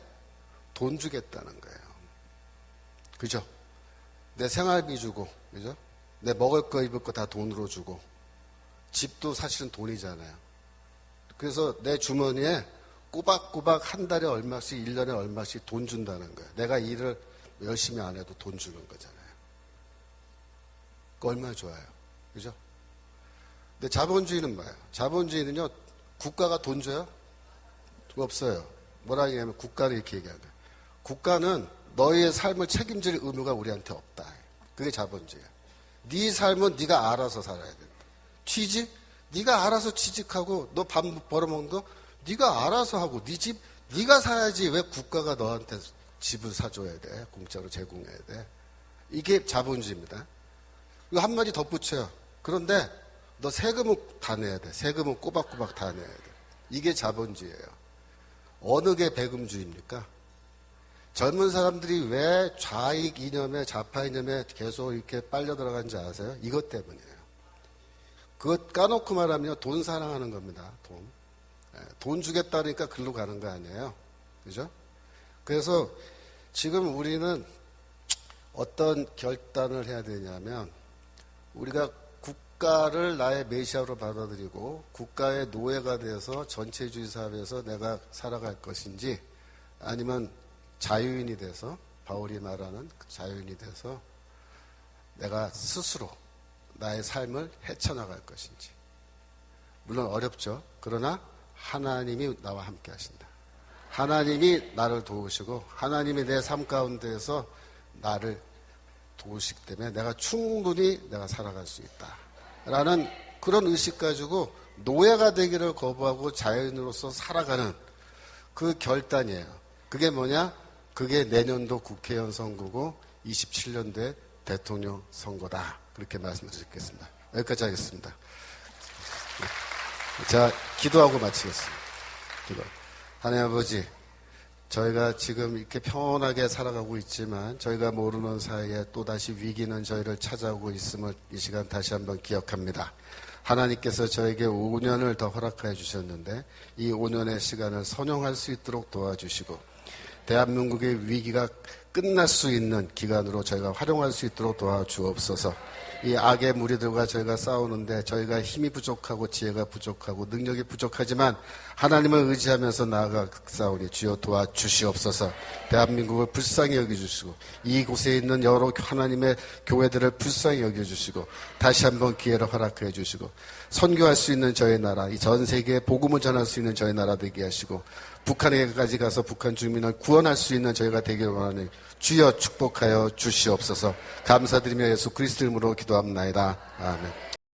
돈 주겠다는 거예요. 그죠? 내 생활비 주고, 그죠? 내 먹을 거 입을 거 다 돈으로 주고, 집도 사실은 돈이잖아요. 그래서 내 주머니에 꼬박꼬박 한 달에 얼마씩, 1년에 얼마씩 돈 준다는 거예요. 내가 일을 열심히 안 해도 돈 주는 거잖아요. 그거 얼마나 좋아요. 그죠? 근데 자본주의는 뭐예요? 자본주의는요, 국가가 돈 줘요? 없어요. 뭐라 얘기하면 국가를 이렇게 얘기하는 거예요. 국가는 너희의 삶을 책임질 의무가 우리한테 없다. 그게 자본주의야. 네 삶은 네가 알아서 살아야 된다. 취직? 네가 알아서 취직하고 너 밥 벌어먹는 거 네가 알아서 하고 네 집 네가 사야지 왜 국가가 너한테 집을 사줘야 돼. 공짜로 제공해야 돼. 이게 자본주의입니다. 이거 한마디 덧붙여요. 그런데 너 세금은 다 내야 돼. 세금은 꼬박꼬박 다 내야 돼. 이게 자본주의예요. 어느 게 배금주의입니까? 젊은 사람들이 왜 좌익 이념에 좌파 이념에 계속 이렇게 빨려 들어간지 아세요? 이것 때문이에요. 그것 까놓고 말하면 돈 사랑하는 겁니다. 돈. 돈 주겠다니까 글로 가는 거 아니에요. 그죠? 그래서 지금 우리는 어떤 결단을 해야 되냐면 우리가 국가를 나의 메시아로 받아들이고 국가의 노예가 돼서 전체주의 사회에서 내가 살아갈 것인지 아니면 자유인이 돼서 바울이 말하는 그 자유인이 돼서 내가 스스로 나의 삶을 헤쳐나갈 것인지. 물론 어렵죠. 그러나 하나님이 나와 함께 하신다. 하나님이 나를 도우시고 하나님이 내 삶 가운데에서 나를 도우시기 때문에 내가 충분히 내가 살아갈 수 있다. 라는 그런 의식 가지고 노예가 되기를 거부하고 자연으로서 살아가는 그 결단이에요. 그게 뭐냐? 그게 내년도 국회의원 선거고 27년도에 대통령 선거다. 그렇게 말씀드리겠습니다. 여기까지 하겠습니다. 자, 기도하고 마치겠습니다. 기도. 하나님 아버지, 저희가 지금 이렇게 평온하게 살아가고 있지만 저희가 모르는 사이에 또다시 위기는 저희를 찾아오고 있음을 이 시간 다시 한번 기억합니다. 하나님께서 저에게 5년을 더 허락하여 주셨는데 이 5년의 시간을 선용할 수 있도록 도와주시고 대한민국의 위기가 끝날 수 있는 기간으로 저희가 활용할 수 있도록 도와주옵소서. 이 악의 무리들과 저희가 싸우는데 저희가 힘이 부족하고 지혜가 부족하고 능력이 부족하지만 하나님을 의지하면서 나아가 싸우니 주여 도와주시옵소서. 대한민국을 불쌍히 여겨주시고 이곳에 있는 여러 하나님의 교회들을 불쌍히 여겨주시고 다시 한번 기회를 허락해 주시고 선교할 수 있는 저희 나라, 이 전 세계에 복음을 전할 수 있는 저희 나라 되게 하시고 북한에까지 가서 북한 주민을 구원할 수 있는 저희가 되기를 원하니 주여 축복하여 주시옵소서. 감사드리며 예수 그리스도 이름으로 기도합나이다. 아멘.